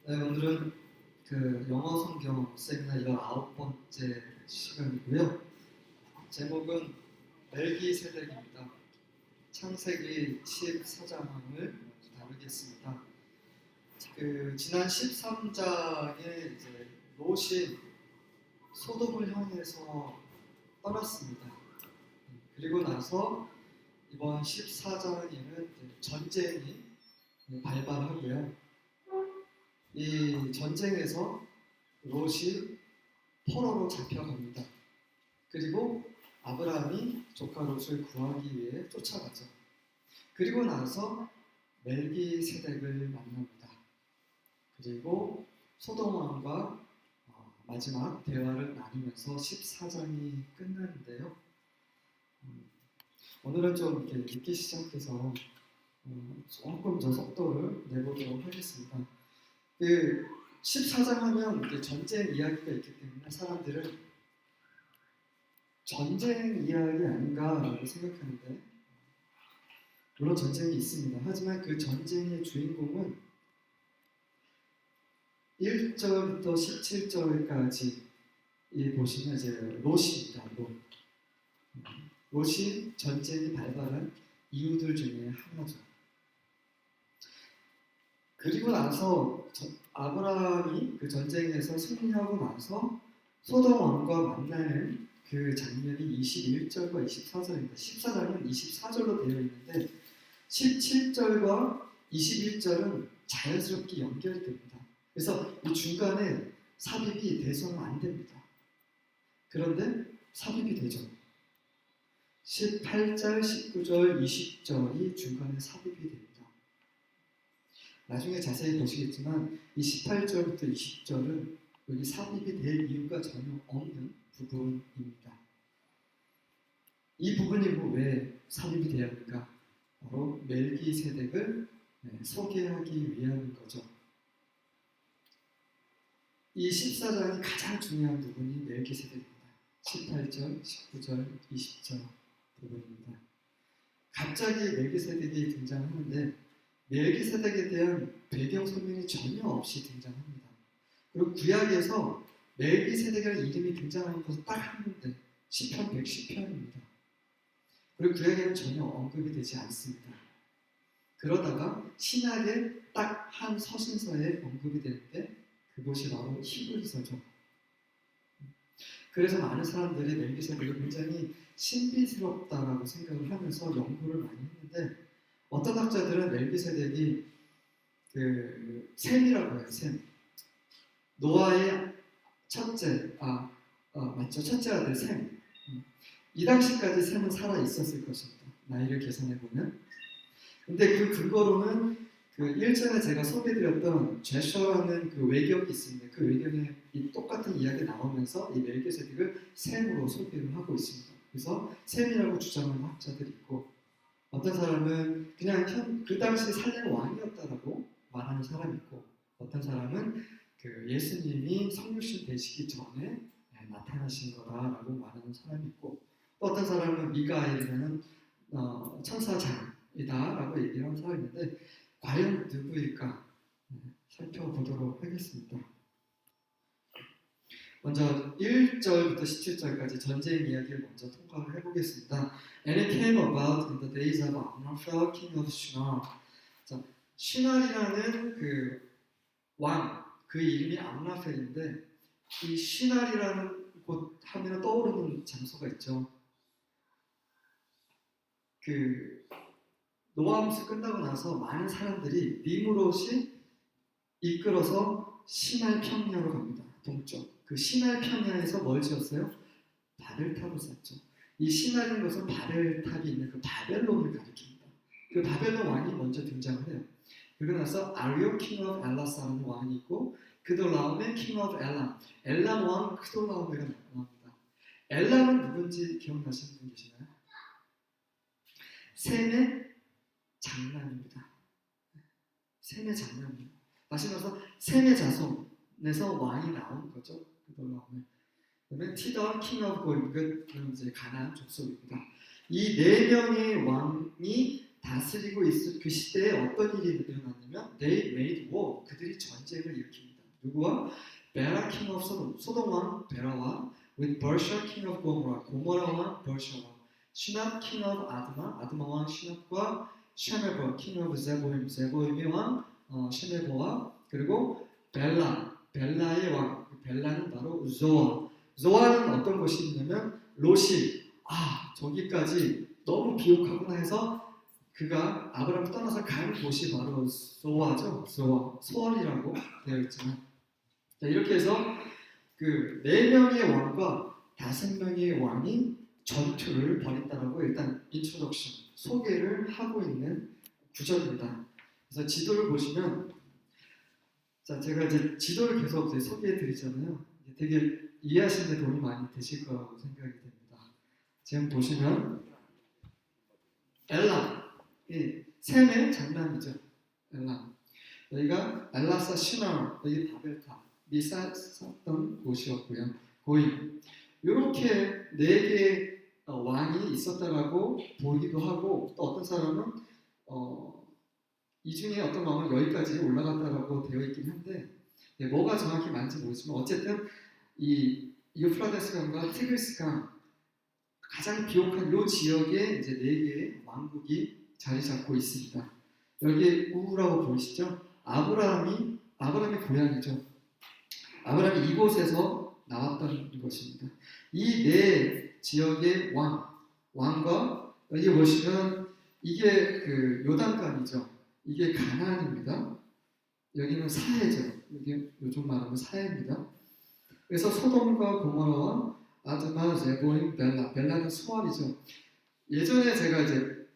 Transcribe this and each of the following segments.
네, 오늘은 그 영어 성경 세미나 19번째 시간이고요. 제목은 멜기세덱입니다. 창세기 14장을 다루겠습니다. 지난 13장에 이제 롯이 소돔을 향해서 떠났습니다. 그리고 나서 이번 14장에는 전쟁이 발발하고요. 이 전쟁에서 롯이 포로로 잡혀갑니다. 그리고 아브라함이 조카 롯을 구하기 위해 쫓아가죠. 그리고 나서 멜기세덱을 만납니다. 그리고 소돔 왕과 마지막 대화를 나누면서 14장이 끝나는데요. 오늘은 좀 이렇게 늦게 시작해서 조금 더 속도를 내보도록 하겠습니다. 14장 하면 이렇게 전쟁 이야기가 있기 때문에 사람들은 전쟁 이야기 아닌가라고 생각하는데, 물론 전쟁이 있습니다. 하지만 그 전쟁의 주인공은 1절부터 17절까지 보시면 이제 롯입니다. 롯이 전쟁이 발발한 이유들 중에 하나죠. 그리고 나서 아브라함이 그 전쟁에서 승리하고 나서 소돔 왕과 만나는 그 장면이 21절과 24절입니다. 14장은 24절로 되어 있는데 17절과 21절은 자연스럽게 연결됩니다. 그래서 이 중간에 삽입이 돼서는 안 됩니다. 그런데 삽입이 되죠. 18절, 19절, 20절이 중간에 삽입이 됩니다. 나중에 자세히 보시겠지만 이 18절부터 20절은 여기 삽입이 될 이유가 전혀 없는 부분입니다. 이 부분이 왜 삽입이 되었는가? 바로 멜기세덱을 소개하기 위한 거죠. 이 14장이 가장 중요한 부분이 멜기세덱입니다. 18절, 19절, 20절 부분입니다. 갑자기 멜기세덱이 등장하는데 멜기세덱에 대한 배경 설명이 전혀 없이 등장합니다. 그리고 구약에서 멜기세덱이라는 이름이 등장하는 것은 딱 한 군데, 시편 110편입니다. 그리고 구약에는 전혀 언급이 되지 않습니다. 그러다가 신약에 딱 한 서신서에 언급이 되는데 그것이 바로 히브리서죠. 그래서 많은 사람들이 멜기세덱을 굉장히 신비스럽다라고 생각을 하면서 연구를 많이 했는데, 어떤 학자들은 멜기세덱이 셈이라고 해요. 셈. 노아의 첫째 아들 셈. 이 당시까지 셈은 살아 있었을 것입니다. 나이를 계산해 보면. 근데 그 근거로는 그 1전에 제가 소개드렸던 제셔라는 그 외경이 있습니다. 그 외경에 이 똑같은 이야기 나오면서 이 멜기세덱을 셈으로 소개를 하고 있습니다. 그래서 셈이라고 주장하는 학자들이 있고, 어떤 사람은 그냥 그 당시 살렘 왕이었다라고 말하는 사람이 있고, 어떤 사람은 그 예수님이 성육신 되시기 전에 나타나신 거다라고 말하는 사람이 있고, 또 어떤 사람은 미가엘이라는 천사장이다라고 얘기하는 사람이 있는데, 과연 누구일까 살펴보도록 하겠습니다. 먼저 1절부터 17절까지 전쟁 이야기를 먼저 통과를 해보겠습니다. And it came about in the days of Amraphel, king of Shinar. 자, 시날이라는 그 왕, 그 이름이 암라펠인데, 이 시날이라는 곳 하면 떠오르는 장소가 있죠. 그 노아함수 끝나고 나서 많은 사람들이 니므롯이 이끌어서 시날 평야로 갑니다. 동쪽. 그 시날 평야에서 뭘 지었어요? 바벨탑을 쌓죠. 이 시날인 것은 바벨탑이 있는 그 바벨론을 가리킵니다. 그 바벨론 왕이 먼저 등장을 해요. 그리고 나서 아리오 킹 오브 엘라스라는 왕이 있고, 그돌라오메 킹 오브 엘람, 엘람 왕 그돌라오메가 나옵니다. 엘람은 누군지 기억나시는 분 계시나요? 셈의 장남입니다. 셈의 장남이에요. 다시 말해서 셈의 자손에서 왕이 나온 거죠. 그돌라오메. 그다음에 티더 킹 오브 골, 그건 이제 가나안 족속입니다. 이 네 명의 왕이 다스리고 있을 그 시대에 어떤 일이 일어났냐면 they made war. 그들이 전쟁을 일으킵니다. 누구와? 베라 king of 소돔, 소돔 왕 베라와 with Bersha king of 고모라, 고모라 왕 베르샤와 시납 king of 아드마, 아드마 왕 시납과 샤메버 king of 제보임, 제보임의 왕 샤메버와 그리고 벨라, 벨라의 왕, 벨라는 바로 조아. 조아는 어떤 곳이 있냐면 롯이 저기까지 너무 비옥하구나 해서 그가 아브라함을 떠나서 간 곳이 바로 조아죠. 조아, 소알이라고 되어 있지만 자, 이렇게 해서 그 4명의 왕과 5명의 왕이 전투를 벌였다라고 일단 인트로덕션 소개를 하고 있는 구절입니다. 그래서 지도를 보시면 자 제가 이제 지도를 계속 이제 소개해 드리잖아요. 되게 이해하시는 데 도움이 많이 되실 거라고 생각이 됩니다. 지금 보시면 엘람, 셈의 장남이죠. 엘람. 여기가 엘라사 시나, 여기 바벨탑, 미쌌던 곳이었고요. 고임. 이렇게 4개의 왕이 있었다라고 보기도 하고 또 어떤 사람은 이 중에 어떤 왕은 여기까지 올라갔다라고 되어 있긴 한데 뭐가 정확히 맞는지 모르지만 어쨌든 이 유프라데스 강과 티그리스 강 가장 비옥한 이 지역에 이제 4개의 왕국이 자리 잡고 있습니다. 여기 우라고 보이시죠? 아브라함의 고향이죠. 아브라함이 이곳에서 나왔던 것입니다. 이 4 지역의 왕과 여기 보시면 이게 그 요단강이죠. 이게 가나안입니다. 여기는 사해죠. 이게 요즘 말하면 사해입니다. 그래서 소돔과 고모라와 아드마, 제보임, 벨라는 소알이죠. 예전에 제가 이제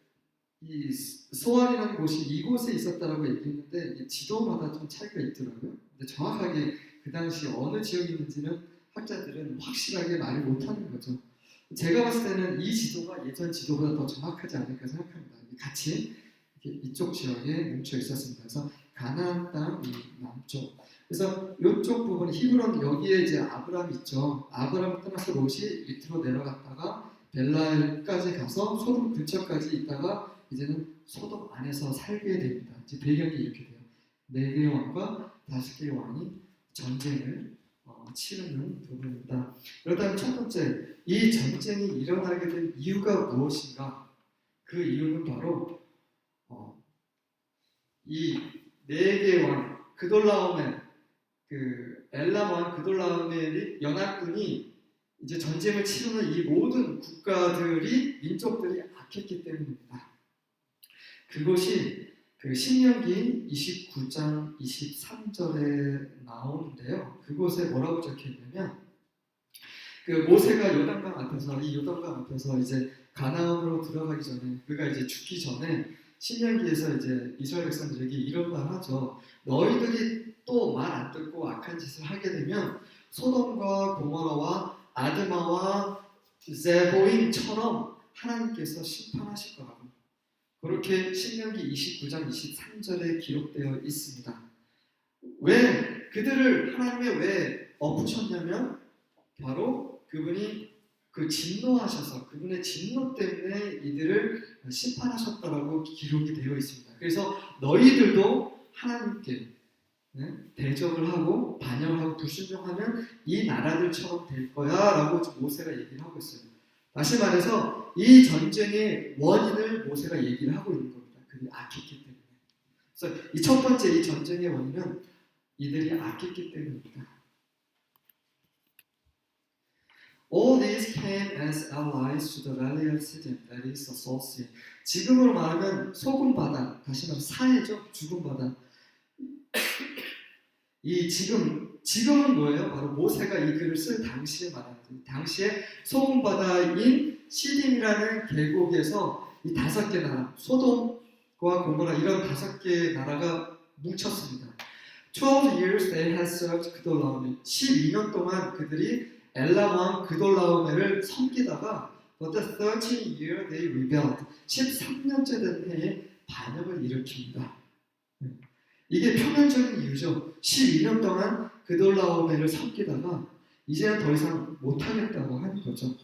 이 소알이라는 곳이 이곳에 있었다라고 얘기했는데 지도마다 좀 차이가 있더라고요. 근데 정확하게 그 당시 어느 지역이 있는지는 학자들은 확실하게 말을 못하는 거죠. 제가 봤을 때는 이 지도가 예전 지도보다 더 정확하지 않을까 생각합니다. 같이 이쪽 지역에 뭉쳐 있었습니다. 그래서 가나안 땅 남쪽. 그래서 이쪽 부분 히브론 여기에 이제 아브라함 있죠. 아브라함을 떠나서 롯이 밑으로 내려갔다가 벨라까지 가서 소돔 근처까지 있다가 이제는 소돔 안에서 살게 됩니다. 이제 배경이 이렇게 돼요. 4개의 왕과 5개의 왕이 전쟁을 치르는 부분입니다. 그렇다면 첫 번째, 이 전쟁이 일어나게 된 이유가 무엇인가? 그 이유는 바로 이 4개의 왕, 그돌라오멜, 그 엘람 왕 그돌라오멜이 연합군이 이제 전쟁을 치르는 이 모든 국가들이 민족들이 악했기 때문입니다. 그것이 그 신명기 29장 23절에 나오는데요. 그곳에 뭐라고 적혀있냐면 그 모세가 요단강 앞에서 이 요단강 앞에서 이제 가나안으로 들어가기 전에 그가 이제 죽기 전에 신명기에서 이제 이스라엘 백성들에게 이런 말 하죠. 너희들이 또 말 안 듣고 악한 짓을 하게 되면 소돔과 고모라와 아드마와 제보임처럼 하나님께서 심판하실 거라고. 그렇게 신명기 29장 23절에 기록되어 있습니다. 왜 그들을 하나님의 왜 엎으셨냐면 바로 그분이 그 진노하셔서 그분의 진노 때문에 이들을 심판하셨다라고 기록이 되어 있습니다. 그래서 너희들도 하나님께 대적을 하고 반역하고 불순종하면 이 나라들처럼 될 거야라고 모세가 얘기를 하고 있어요. 다시 말해서 이 전쟁의 원인을 모세가 얘기를 하고 있는 겁니다. 그들이 악했기 때문에. 그래서 이 첫 번째 이 전쟁의 원인은 이들이 악했기 때문입니다. All these came as allies to the valley of Siddim, that is the Salt Sea. 지금으로 말하면 소금 바다, 다시 말해 사해죠, 죽은 바다. 이 지금은 뭐예요? 바로 모세가 이 글을 쓸 당시에 말하는 거예요. 당시에 소금 바다인 시딤이라는 계곡에서 이 5개 나라, 소돔과 고모라 이런 5개의 나라가 뭉쳤습니다. 12 years they had served 그돌라오멜. 12년 동안 그들이 엘람 왕 그돌라오멜을 섬기다가 but the 13th year they rebelled. 13년째 된 해에 반역을 일으킵니다. 이게 표면적인 이유죠. 12년 동안 그돌라오멜을 섬기다가 이제는 더 이상 못하겠다고 하는 거죠.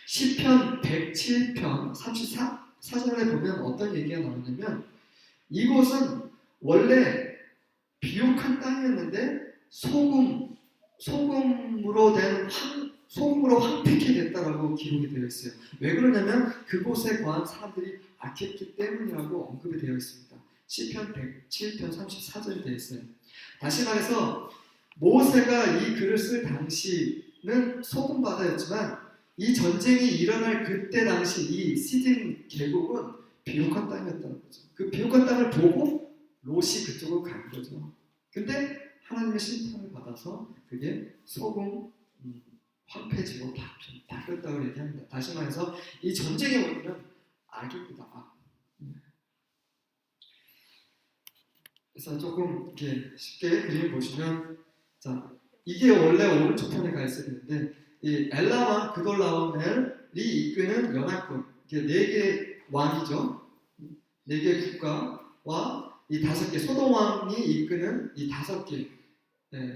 시편 107편 34절에 보면 어떤 얘기가 나오냐면 이곳은 원래 비옥한 땅이었는데 소금으로 황폐케 됐다라고 기록이 되어 있어요. 왜 그러냐면 그곳에 거한 사람들이 악했기 때문이라고 언급이 되어 있습니다. 시편 107편 34절에 되어 있어요. 다시 말해서 모세가 이 글을 쓸 당시는 소금 바다였지만 이 전쟁이 일어날 그때 당시 이 시딘 계곡은 비옥한 땅이었다는 거죠. 그 비옥한 땅을 보고 롯이 그쪽으로 간 거죠. 근데 하나님의 심판을 받아서 그게 소금 황폐지로 바뀌었다고 얘기합니다. 다시 말해서 이 전쟁의 원인은 악이다. 그래서 조금 이렇게 쉽게 그림을 보시면, 자, 이게 원래 오른쪽 편에 가 있어야 되는데 이 엘라와 그돌라오멜이 이끄는 연합군, 이게 4개 왕이죠. 4개 국가와 이 5개 소돔 왕이 이끄는 이 5개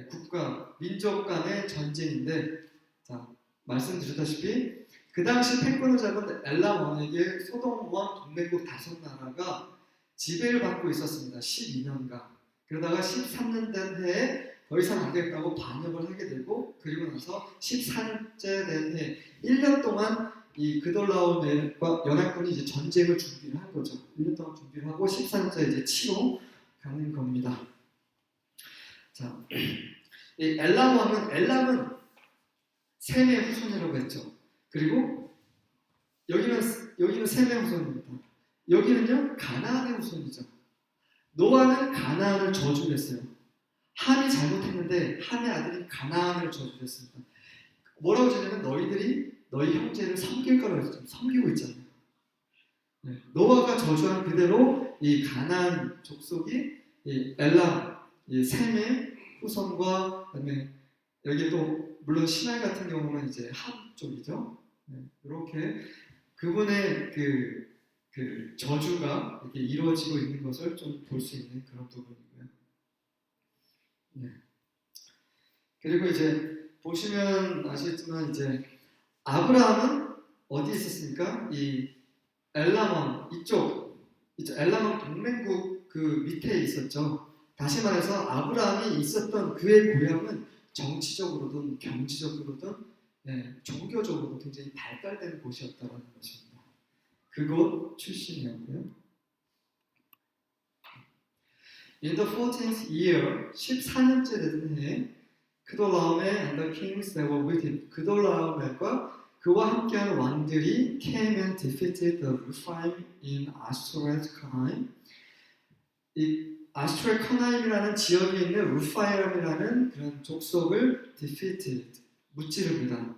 국가, 민족 간의 전쟁인데, 자, 말씀드렸다시피 그 당시 패권을 잡은 엘라 왕에게 소돔 왕 동맹국 5나라가 지배를 받고 있었습니다. 12년간. 그러다가 13년 된 해에 더 이상 안 되겠다고 반역을 하게 되고, 그리고 나서 14년째 된 해 1년 동안 이 그돌라오멜과 연합군이 이제 전쟁을 준비를 한 거죠. 1년 동안 준비를 하고 14년째 이제 치러 가는 겁니다. 자, 이 엘람은 셈의 후손이라고 했죠. 그리고 여기는 셈의 후손입니다. 여기는요 가나안의 후손이죠. 노아는 가나안을 저주했어요. 함이 잘못했는데 함의 아들이 가나안을 저주했습니다. 뭐라고 저냐면 너희들이 너희 형제를 섬길 거라고 했죠. 섬기고 있잖아요. 네. 노아가 저주한 그대로 이 가나안 족속이 이 엘람, 이 셈의 후손과 그다음에 여기 또 물론 시날 같은 경우는 이제 함 쪽이죠. 네. 이렇게 그분의 그 저주가 이렇게 이루어지고 있는 것을 좀 볼 수 있는 그런 부분이고요. 네. 그리고 이제 보시면 아시겠지만 이제 아브라함은 어디에 있었습니까? 이 엘라몬 이쪽 엘라몬 동맹국 그 밑에 있었죠. 다시 말해서 아브라함이 있었던 그의 고향은 정치적으로든 경제적으로든 종교적으로도 굉장히 발달된 곳이었다는 것입니다. 그곳 출신이었고요. In the 14th year, 14년째 되던 해에 그돌라오멜 and the kings that were with him, 그돌라오멜과 그와 함께하는 왕들이 came and defeated the Rephaim in Ashtoreth-Kanaim. 이 아슈트레-카나임이라는 지역에 있는 루파임이라는 그런 족속을 defeated, 무찌릅니다.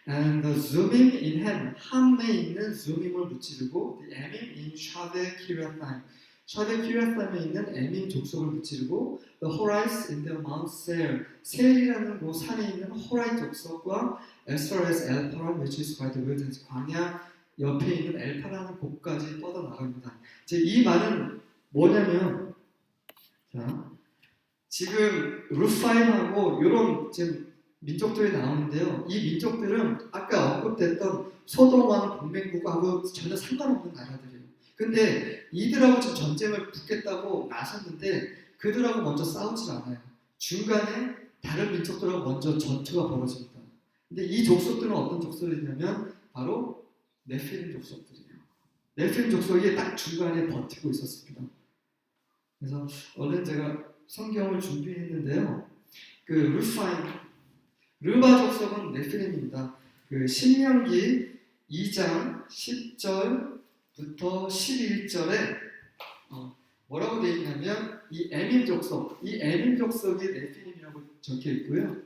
And the Zumim in Ham, 함에 있는 Zumim을 무찌르고, the Emim in Shave-Kiriathaim, 샤베-키리아타임에 있는 에민 족속을 무찌르고, the Horites in the Mount Seir, 세일이라는 곳 산에 있는 호라이 족속과 as far as 엘파란, which is by the wilderness, 광야 옆에 있는 엘파라는 곳까지 뻗어 나갑니다. 이제 이 말은 뭐냐면, 자, 지금 루파임하고 이런 지금 민족들이 나오는데요. 이 민족들은 아까 언급됐던 소돔왕 동맹국하고 전혀 상관없는 나라들이에요. 근데 이들하고 지금 전쟁을 붙겠다고 나섰는데 그들하고 먼저 싸우질 않아요. 중간에 다른 민족들하고 먼저 전투가 벌어집니다. 근데 이 족속들은 어떤 족속이냐면 바로 네필림 족속들이에요. 네필림 족속이 딱 중간에 버티고 있었습니다. 그래서 오늘 제가 성경을 준비했는데요. 그 르바 족속은 네필림입니다. 그 신명기 2장 10절부터 11절에 뭐라고 되어 있냐면 이 에민 족속이 네필림이라고 적혀 있고요.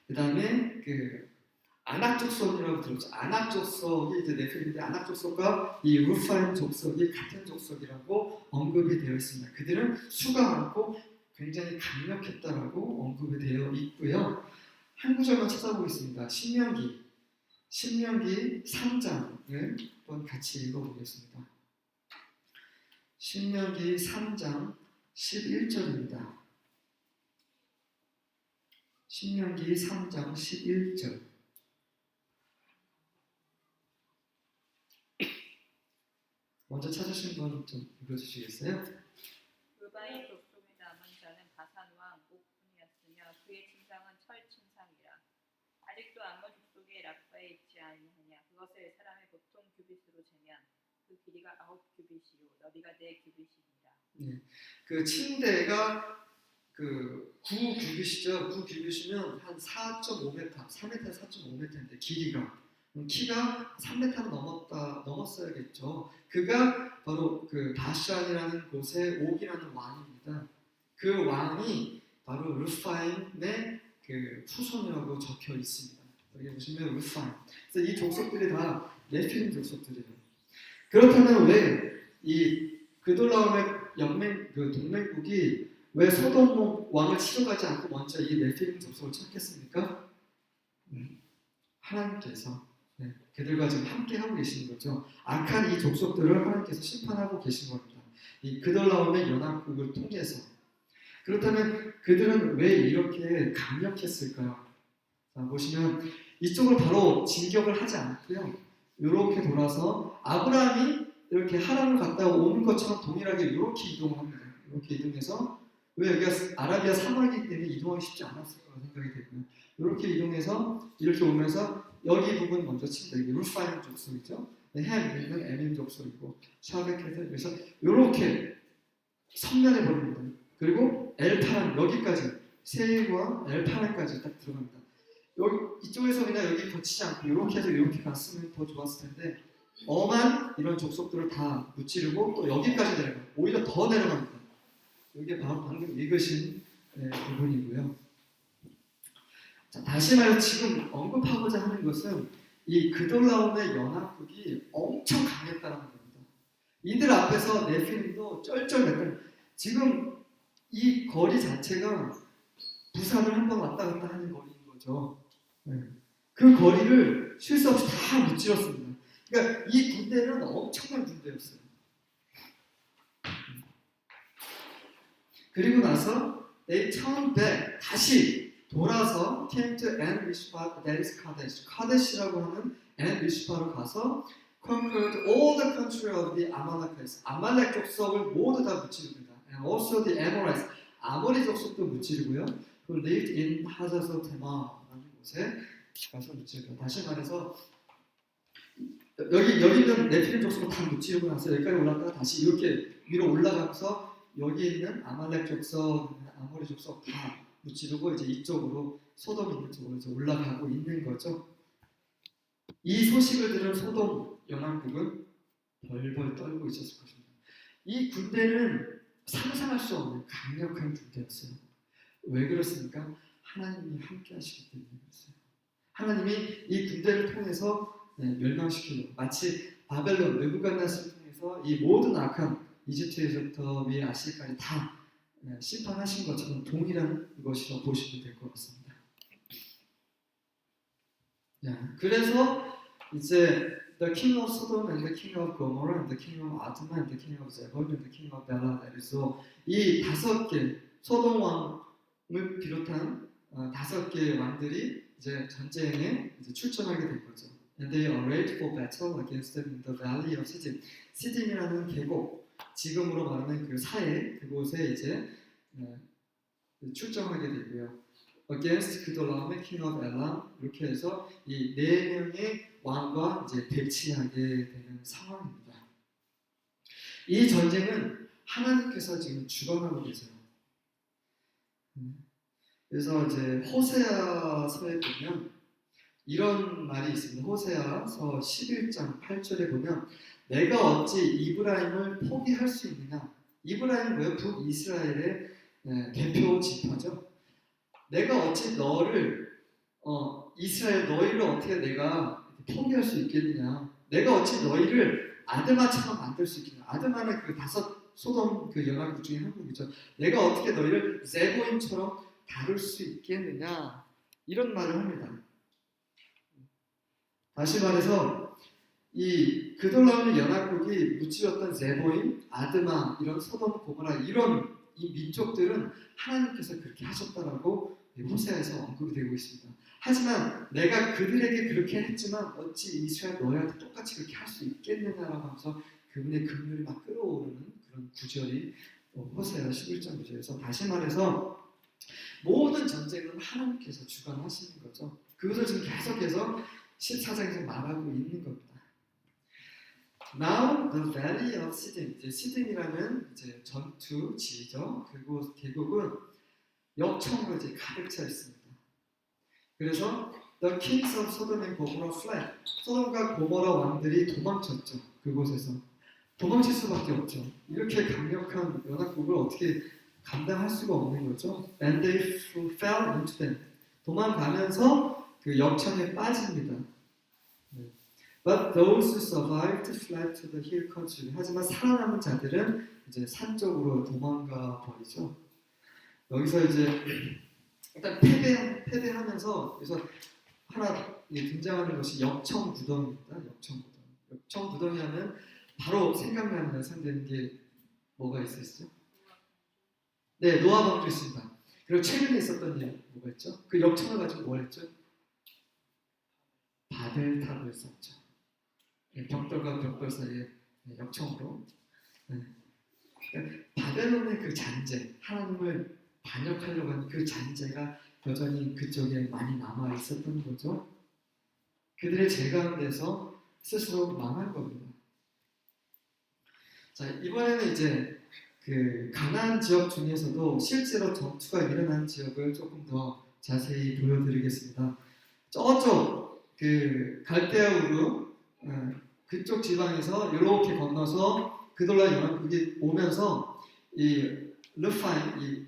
그 다음에 그 아낙 족속이라고 들었죠. 아낙 족속이 이제 네필림인데 아낙 족속과 이 루파임 족속이 같은 족속이라고 언급이 되어 있습니다. 그들은 수가 많고 굉장히 강력했다라고 언급이 되어 있고요. 한 구절만 찾아보겠습니다. 신명기 3장을 한번 같이 읽어보겠습니다. 신명기 3장 11절입니다. 신명기 3장 11절. 먼저 찾으신 분 좀 읽어주시겠어요? 그의 침상은 철 침상이라. 아직도 암몬 족속의 라파에 있지 아니하냐. 그것을 사람의 보통 규빗으로 재면 그 길이가 9규빗이요 너비가 4규빗이니라. 네. 그 침대가 그 9규빗이죠. 9규빗이면 한 4.5m, 3m, 4.5m인데 길이가 키가 3m는 넘었어야겠죠. 그가 바로 그 바샨이라는 곳의 옥이라는 왕입니다. 그 왕이 바로 루파임의 그 후손이라고 적혀 있습니다. 여기 보시면 루파임. 그래서 이 족속들이 다 네필림 족속들이에요. 그렇다면 왜 이 그돌라움의 그 동맹국이 왜 소돔 왕을 치러가지 않고 먼저 이 네필림 족속을 찾겠습니까? 하나님께서 그들과 지금 함께 하고 계시는 거죠. 악한 이 족속들을 하나님께서 심판하고 계신 겁니다. 이 그돌라움의 연합국을 통해서. 그렇다면 그들은 왜 이렇게 강력했을까요? 자, 보시면 이쪽을 바로 진격을 하지 않고요. 이렇게 돌아서 아브라함이 이렇게 하란을 갔다 오는 것처럼 동일하게 이렇게 이동을 합니다. 이렇게 이동해서 왜 여기가 아라비아 사막이기 때문에 이동하기 쉽지 않았을 거라 생각이 되고요. 이렇게 이동해서 이렇게 오면서 여기 부분 먼저 칩니다. 이게 루파임 족속이죠. 햄은 에밈 족속이고 샤베케트 그래서 이렇게 성면에 버립니다. 그리고 엘파란 여기까지 세일과 엘파란까지 딱 들어갑니다. 여기 이쪽에서 그냥 여기 거치지 않고 이렇게 해서 이렇게 갔으면 더 좋았을 텐데 엄한 이런 족속들을 다 무찌르고 또 여기까지 내려가요. 오히려 더 내려갑니다. 이게 바로 방금 읽으신 부분이고요. 자, 다시 말해 지금 언급하고자 하는 것은 이 그돌라움의 연합국이 엄청 강했다는 겁니다. 이들 앞에서 네필림도 쩔쩔맸다. 지금 이 거리 자체가 부산을 한번 왔다 갔다 하는 거리인 거죠. 그 거리를 쉴 수 없이 다 무찌렀습니다. 그러니까 이 군대는 엄청난 군대였어요. 그리고 나서 they turned back 다시 돌아서 came to En Mishpat that is Kadesh 카데시라고 하는 En Mishpat로 가서 conquered all the country of the Amalekites 아말렉 족속을 모두 다 무찌릅니다. And also the Amorites 아모리 족속도 무찌르고요. who lived in 하자소테마라는 곳에 가서 무찌르고 다시 말해서 여기 있는 네필림 족속을 다 무찌르고 나서 여기까지 올라갔다가 다시 이렇게 위로 올라가면서 여기 있는 아말렉 족속, 아모리 족속 다 무찌르고 이제 이쪽으로 소돔 있는 쪽으로 이제 올라가고 있는 거죠. 이 소식을 들은 소돔 연합국은 벌벌 떨고 있었을 것입니다. 이 군대는 상상할 수 없는 강력한 군대였어요. 왜 그렇습니까? 하나님이 함께 하시기 때문에 그랬어요. 하나님이 이 군대를 통해서 멸망시키려고 마치 바벨론, 느부갓네살을 통해서 이 모든 악한 이집트에서부터 위에 아시리까지 다 심판하신 것처럼 동일한 것이라고 보시면 될 것 같습니다. 그래서 이제 the king of Sodom and the king of Gomorrah and the king of Admah and the king of Zebul and the king of Bela 그래서 이 5개 소돔 왕을 비롯한 5개 왕들이 이제 전쟁에 이제 출전하게 된 거죠. And they arrayed for battle against them in the valley of Siddim. 시딤이라는 계곡, 지금으로 말하는 그 사해 그곳에 이제 출정하게 되고요. Against 그돌라움의 king of Elam 이렇게 해서 이 4명의 왕과 이제 대치하게 되는 상황입니다. 이 전쟁은 하나님께서 지금 주관하고 계세요. 그래서 이제 호세아서에 보면 이런 말이 있습니다. 호세아서 11장 8절에 보면 내가 어찌 이브라임을 포기할 수 있느냐. 이브라임은 왜 북이스라엘의 대표 지파죠. 내가 어찌 이스라엘 너희를 어떻게 내가 포기할 수 있겠느냐. 내가 어찌 너희를 아드마처럼 만들 수 있겠느냐. 아드마는 그 5 소돔 그 연합국 중에 한 국이죠. 내가 어떻게 너희를 세보임처럼 다룰 수 있겠느냐. 이런 말을 합니다. 다시 말해서 이 그돌라움의 연합국이 무찌렀던 세보임, 아드마, 이런 소돔, 고모라 이런 이 민족들은 하나님께서 그렇게 하셨다라고 호세아에서 언급이 되고 있습니다. 하지만 내가 그들에게 그렇게 했지만 어찌 이스라엘 너희한테 똑같이 그렇게 할 수 있겠느냐라고 하면서 그분의 긍휼이 막 끌어오르는 그런 구절이 호세아 11장 구절에서 다시 말해서 모든 전쟁은 하나님께서 주관하시는 거죠. 그것을 지금 계속해서 14장에서 말하고 있는 겁니다. Now the Valley of Siddim, 이제 시딘이라는 이제 전투지죠. 그리고 계곡은 역청으로 이제 가득 차 있습니다. 그래서 The kings of Sodom and Gomorrah fled. 소돔과 고모라 왕들이 도망쳤죠. 그곳에서 도망칠 수밖에 없죠. 이렇게 강력한 연합국을 어떻게 감당할 수가 없는 거죠. And they fell into them. 도망가면서 그 역청에 빠집니다. But those who survived fled to the hill country. 하지만 살아남은 자들은 이제 산 쪽으로 도망가 버리죠. 여기서 이제 일단 패배하면서 그래서 하나 등장하는 것이 역청 부덩입니다. 역청 부덩. 역청 부덩이 하면 바로 생각나는 연상되는 게 뭐가 있으시죠? 네, 노아 방주 있습니다. 그리고 최근에 있었던 일 뭐가 있죠? 그 역청을 가지고 뭘 했죠? 바벨탑을 쌓죠. 벽돌과 벽돌 사이에 역청으로. 바벨론의 그 잔재, 하나님을 반역하려고 하는 그 잔재가 여전히 그쪽에 많이 남아 있었던 거죠. 그들의 죄 가운데서 스스로 망한 겁니다. 자, 이번에는 이제 그 가나안 지역 중에서도 실제로 전투가 일어난 지역을 조금 더 자세히 보여드리겠습니다. 저쪽 그 갈대아 우르 그쪽 지방에서 이렇게 건너서 그돌라 연합국이 오면서 이 르파임, 이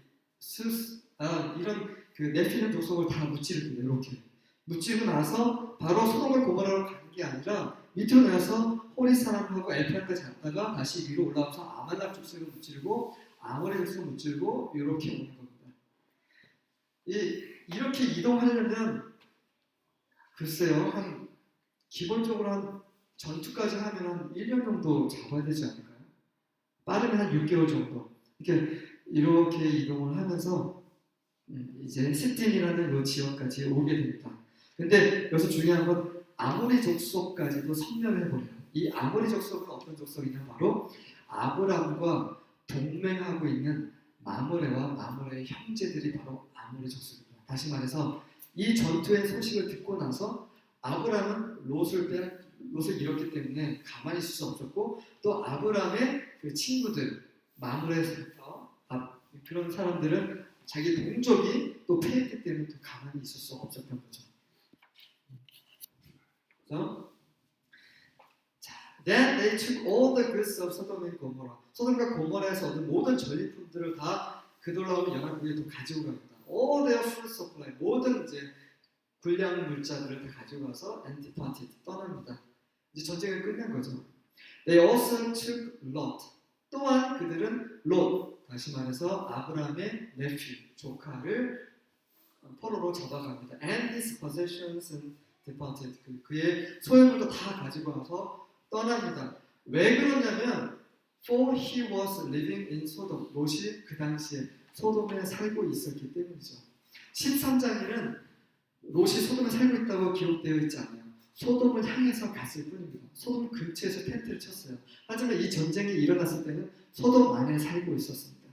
이런 그 네피림 족속을 다 무찌르고 이렇게 무찌르고 나서 바로 소돔과 고모라로 가는 게 아니라 밑으로 내려서 호리사람하고 엘프란까지 갔다가 다시 위로 올라와서 아말렉 족속을 무찌르고 아모리 족속을 무찌르고 이렇게 오는 겁니다. 이렇게 이동하려면 글쎄요, 한 기본적으로 한 전투까지 하면 한 1년 정도 잡아야 되지 않을까요? 빠르면 한 6개월 정도. 이렇게 이동을 하면서 이제 시딘이라는 이 지역까지 오게 됩니다. 근데 여기서 중요한 건 아모리 족속까지도 섬멸해버려요. 이 아모리 족속은 어떤 족속이냐, 바로 아브람과 동맹하고 있는 마므레와 마므레의 형제들이 바로 아모리 족속입니다. 다시 말해서 이 전투의 소식을 듣고 나서 아브람은 롯을 잃었기 때문에 가만히 있을 수 없었고, 또 아브람의 그 친구들 마므레에서 그런 사람들은 자기 동족이 또 패했기 때문에 또 가만히 있을 수 없었던 거죠. 그래서 Then they took all the goods of Sodom and Gomorrah. 소돔과 고모라에서 얻은 모든 전리품들을 다 그돌라오는 연합국에 또 가지고 갑니다. All their food supply, 모든 이제 군량 물자들을 다 가지고 가서 and departed, 떠납니다. 이제 전쟁을 끝낸 거죠. They also took Lot. 또한 그들은 롯, 다시 말해서 아브라함의 nephew, 조카를 포로로 잡아갑니다. And his possessions and departed. 그의 소유물도 다 가지고 와서 떠납니다. 왜 그러냐면 for he was living in Sodom. 롯이 그 당시에 소돔에 살고 있었기 때문이죠. 13장에는 롯이 소돔에 살고 있다고 기록되어 있지 않아요. 소돔을 향해서 갔을 뿐입니다. 소돔 근처에서 텐트를 쳤어요. 하지만 이 전쟁이 일어났을 때는 소돔 안에 살고 있었습니다.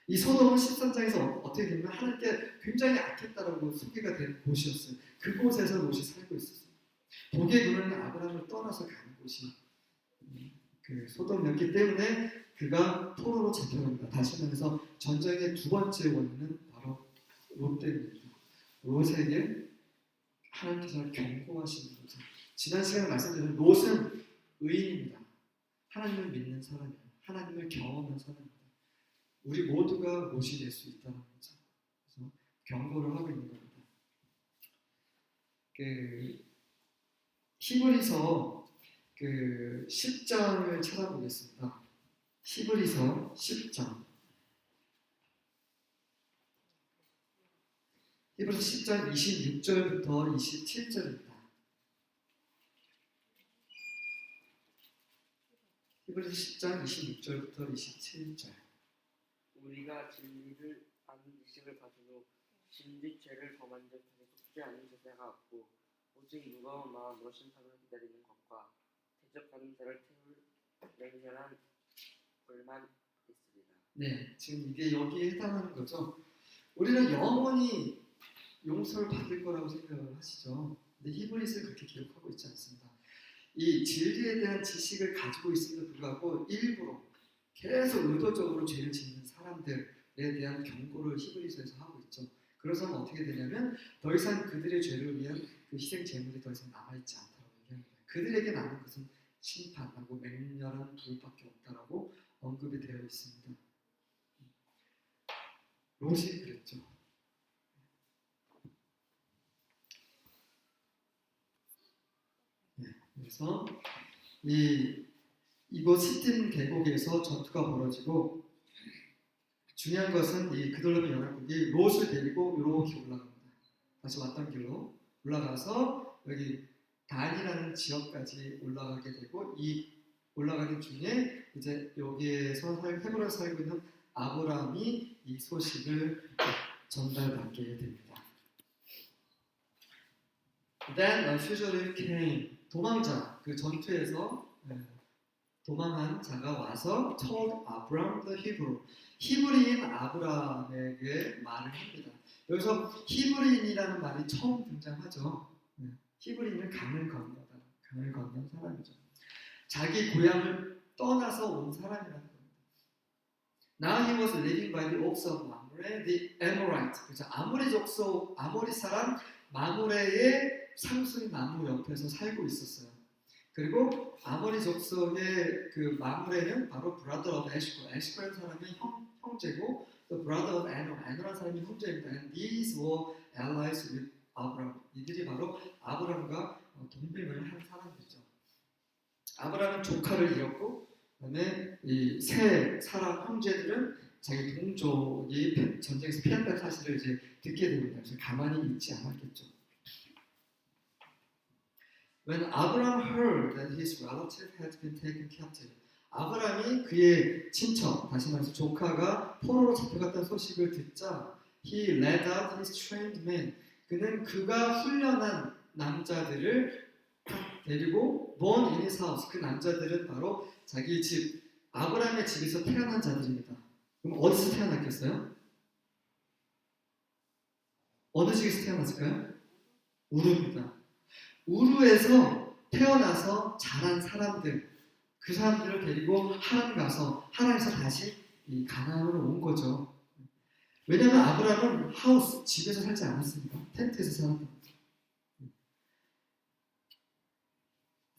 이 소돔은 13장에서 어떻게 되면 하나님께 굉장히 악했다라고 소개가 된 곳이었어요. 그곳에서 롯이 살고 있었어요. 독의 군은 아브라함을 떠나서 가는 곳이 그 소돔이었기 때문에 그가 포로로 잡혀갑니다. 다시 말해서 전쟁의 두 번째 원인은 바로 롯 때문입니다. 롯에게 하나님께서 경고하시는 거죠. 지난 시간에 말씀드린 롯은 의인입니다. 하나님을 믿는 사람이에요. 하나님을 경험한 사람입니다. 우리 모두가 롯이 될 수 있다는 거죠. 그래서 경고를 하고 있는 겁니다. 히브리서 10장을 찾아보겠습니다. 히브리서 10장. 히브리서 10장 26절부터 27절입니다. 히브리서 10장 26절부터 27절. 우리가 진리를 아는 지식을 가진 후 진리 죄를 범한 자 중에 속지 않은 제사가 없고 오직 무거운 마음 노심상을 기다리는 것과 대적하는 자를 태울 냉정한 불만 있습니다. 네, 지금 이게 여기에 해당하는 거죠. 우리는 영원히 용서를 받을 거라고 생각을 하시죠. 근데 히브리서는 그렇게 기록하고 있지 않습니다. 이 진리에 대한 지식을 가지고 있음에도 불구하고 일부러 계속 의도적으로 죄를 짓는 사람들에 대한 경고를 히브리서에서 하고 있죠. 그래서 어떻게 되냐면 더 이상 그들의 죄를 위한 그 희생 제물이 더 이상 남아있지 않다고 얘기합니다. 그들에게 남은 것은 심판하고 맹렬한 불밖에 없다라고 언급이 되어 있습니다. 롯이 그랬죠. 그래서 이곳 시틴 계곡에서 전투가 벌어지고 중요한 것은 이 그돌라면 연합국이 롯을 데리고 이렇게 올라갑니다. 다시 왔던 길로 올라가서 여기 단이라는 지역까지 올라가게 되고 이 올라가는 중에 이제 여기에서 헤브론에서 살고 있는 아브라함이 이 소식을 전달받게 됩니다. Then a fugitive came. 도망자, 그 전투에서 도망한 자가 와서 told Abram the Hebrew. 히브리인 아브라함에게 말을 합니다. 여기서 히브리인이라는 말이 처음 등장하죠. 히브리인은 강을 건너다, 강을 건넌 사람이죠. 자기 고향을 떠나서 온 사람이라는 겁니다. Now he was living by the oaks of Mamre, the Amorite. 그렇죠? 아모리 족속, 아모리 사람 마므레의 상수리 나무 옆에서 살고 있었어요. 그리고 아모리 족속의 그 마므레는 바로 brother of Eshcol. 에시콜이라는 사람이 형제고, 또 brother of Aner, 아너라는 사람이 형제입니다. And these were allies with Abraham. 이들이 바로 아브람과 동맹을 한 사람들이죠. 아브람은 조카를 잃었고, 그다음에 이 세 사람 형제들은 자기 동족이 전쟁에서 피한다는 사실을 이제 듣게 됩니다. 그래서 가만히 있지 않았겠죠. When Abraham heard that his relative had been taken captive, 아브람이 그의 친척, 다시 말해서 조카가 포로로 잡혀갔다는 소식을 듣자, he led out his trained men. 그는 그가 훈련한 남자들을 데리고 born in his house. 그 남자들은 바로 자기 집, 아브람의 집에서 태어난 자들입니다. 그럼 어디서 태어났겠어요? 어느 집에서 태어났을까요? 우르입니다. 우르에서 태어나서 자란 사람들, 그 사람들을 데리고 하란 가서 하란에서 다시 이 가나안으로 온 거죠. 왜냐하면 아브라함은 하우스, 집에서 살지 않았습니다. 텐트에서 살았습니다.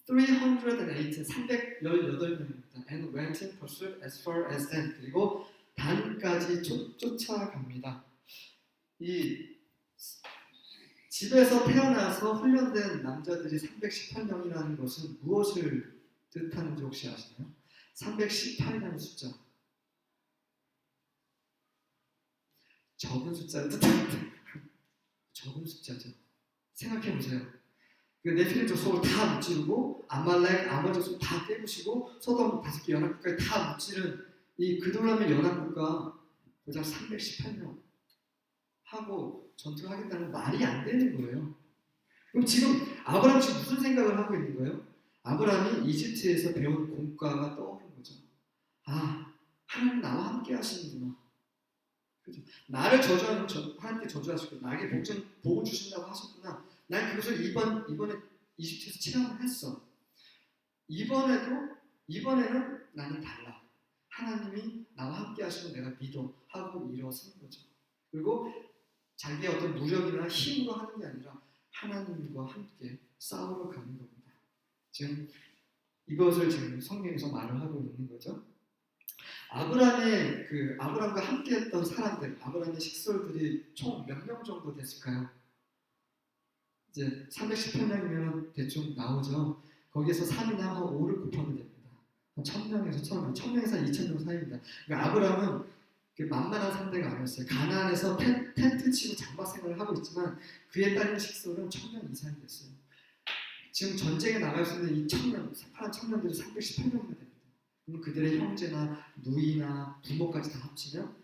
318명입니다. And went in pursuit as far as Dan. 그리고 단까지 쫓아갑니다. 이 집에서 태어나서 훈련된 남자들이 318명이라는 것은 무엇을 뜻하는지 혹시 아시나요? 318이라는 숫자, 적은 숫자를 뜻합니다. 적은 숫자죠. 생각해보세요. 그 네필림 족속을 다 무찌르고 아말렉, 아몬 족속 다 깨부시고 소돔 5개 연합국까지 다 무찌른 이 그돌라면 연합국가 고작 318명 하고 전투하겠다는 말이 안 되는 거예요. 그럼 지금 아브라함이 지금 무슨 생각을 하고 있는 거예요? 아브라함이 이집트에서 배운 공과가 떠오른 거죠. 아, 하나님 나와 함께 하시는구나. 그죠? 나를 저주하는 하나님께 저주하시고 나에게 복을 주신다고 하셨구나. 난 그것을 이번에 이집트에서 체험을 했어. 이번에는 나는 달라. 하나님이 나와 함께 하시면 내가 믿어 하고 일어선 거죠. 그리고 자기의 어떤 무력이나 힘으로 하는 게 아니라 하나님과 함께 싸우러 가는 겁니다. 지금 이것을 지금 성경에서 말을 하고 있는 거죠. 아브라함과 함께했던 사람들, 아브라함의 식솔들이 총 몇 명 정도 됐을까요? 이제 318명이면 대충 나오죠. 거기에서 3이나 한 5를 곱하면 됩니다. 1000명에서 1000명에서 2000명 사이입니다. 그러니까 아브라함은 만만한 상대가 아니었어요. 가나안에서 텐트 치고 장막 생활을 하고 있지만 그에 따른 식솔은 1000명 이상이 됐어요. 지금 전쟁에 나갈 수 있는 이 1000명, 파란 청년들이 318명이나 됩니다. 그럼 그들의 형제나 누이나 부모까지 다 합치면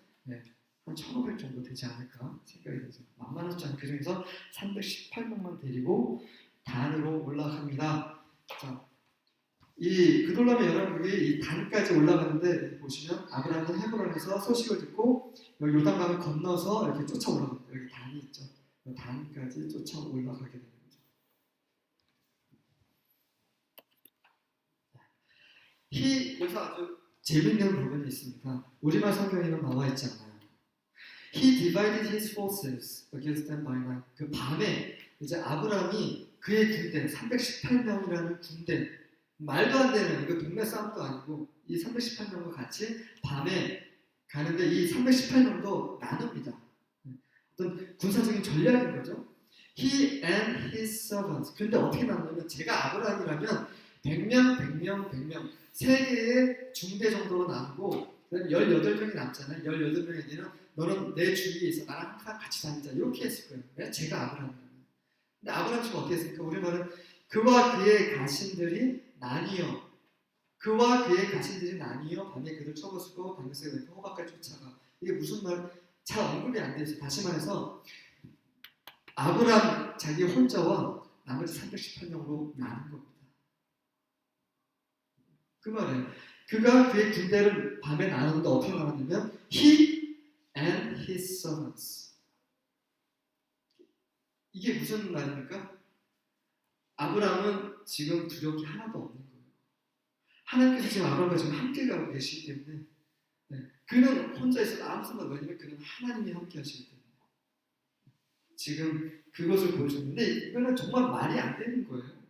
한 1500 정도 되지 않을까 생각이 되죠. 만만하지 않은 그 중에서 318명만 데리고 단으로 올라갑니다. 자, 이 그돌라면 연합국이 이 단까지 올라가는데 보시면 아브라함은 헤브론에서 소식을 듣고 여기 요단강을 건너서 이렇게 쫓아 올라갑니다. 여기 단이 있죠. 그 단까지 쫓아 올라가게 되는 거죠. 여기서 아주 재밌는 부분이 있습니다. 우리말 성경에는 나와 있지 않아요. He divided his forces against them by night. 그 밤에 이제 아브라함이 그의 군대 318명이라는 군대, 말도 안 되는 이거 동네 싸움도 아니고 이 318명과 같이 밤에 가는데 이 318명도 나눕니다. 어떤 군사적인 전략인 거죠. He and his servants. 그런데 어떻게 나누냐면 제가 아브라함이라면 100명, 100명, 100명 세 개의 중대 정도로 나누고 그다음에 18명이 남잖아요. 18명에게는 너는 내 주위에 있어 나랑 항상 같이 다니자 이렇게 했을 거예요. 왜? 제가 아브라함이라면. 근데 아브라함 지금 어떻게 했습니까? 우리말은 그와 그의 가신들이 나뉘어 그와 그의 가신들이 나뉘어 밤에 그를 쳐부수고 밤새 호박까지 쫓아가. 이게 무슨 말? 잘 언급이 안 되죠. 다시 말해서 아브라함 자기 혼자와 나머지 318명으로 나눈 겁니다. 그 말은 그가 그의 군대를 밤에 나누는데 어떻게 나눴냐면 He and his servants. 이게 무슨 말입니까? 아브라함은 지금 두려울 게 하나도 없는 거예요. 하나님께서 지금 아브라함과 지금 함께 가고 계시기 때문에 그는 혼자 있어도 아무 상관 없어요. 왜냐면 그는 하나님이 함께 하시기 때문에 지금 그것을 보여줬는데 이거는 정말 말이 안 되는 거예요.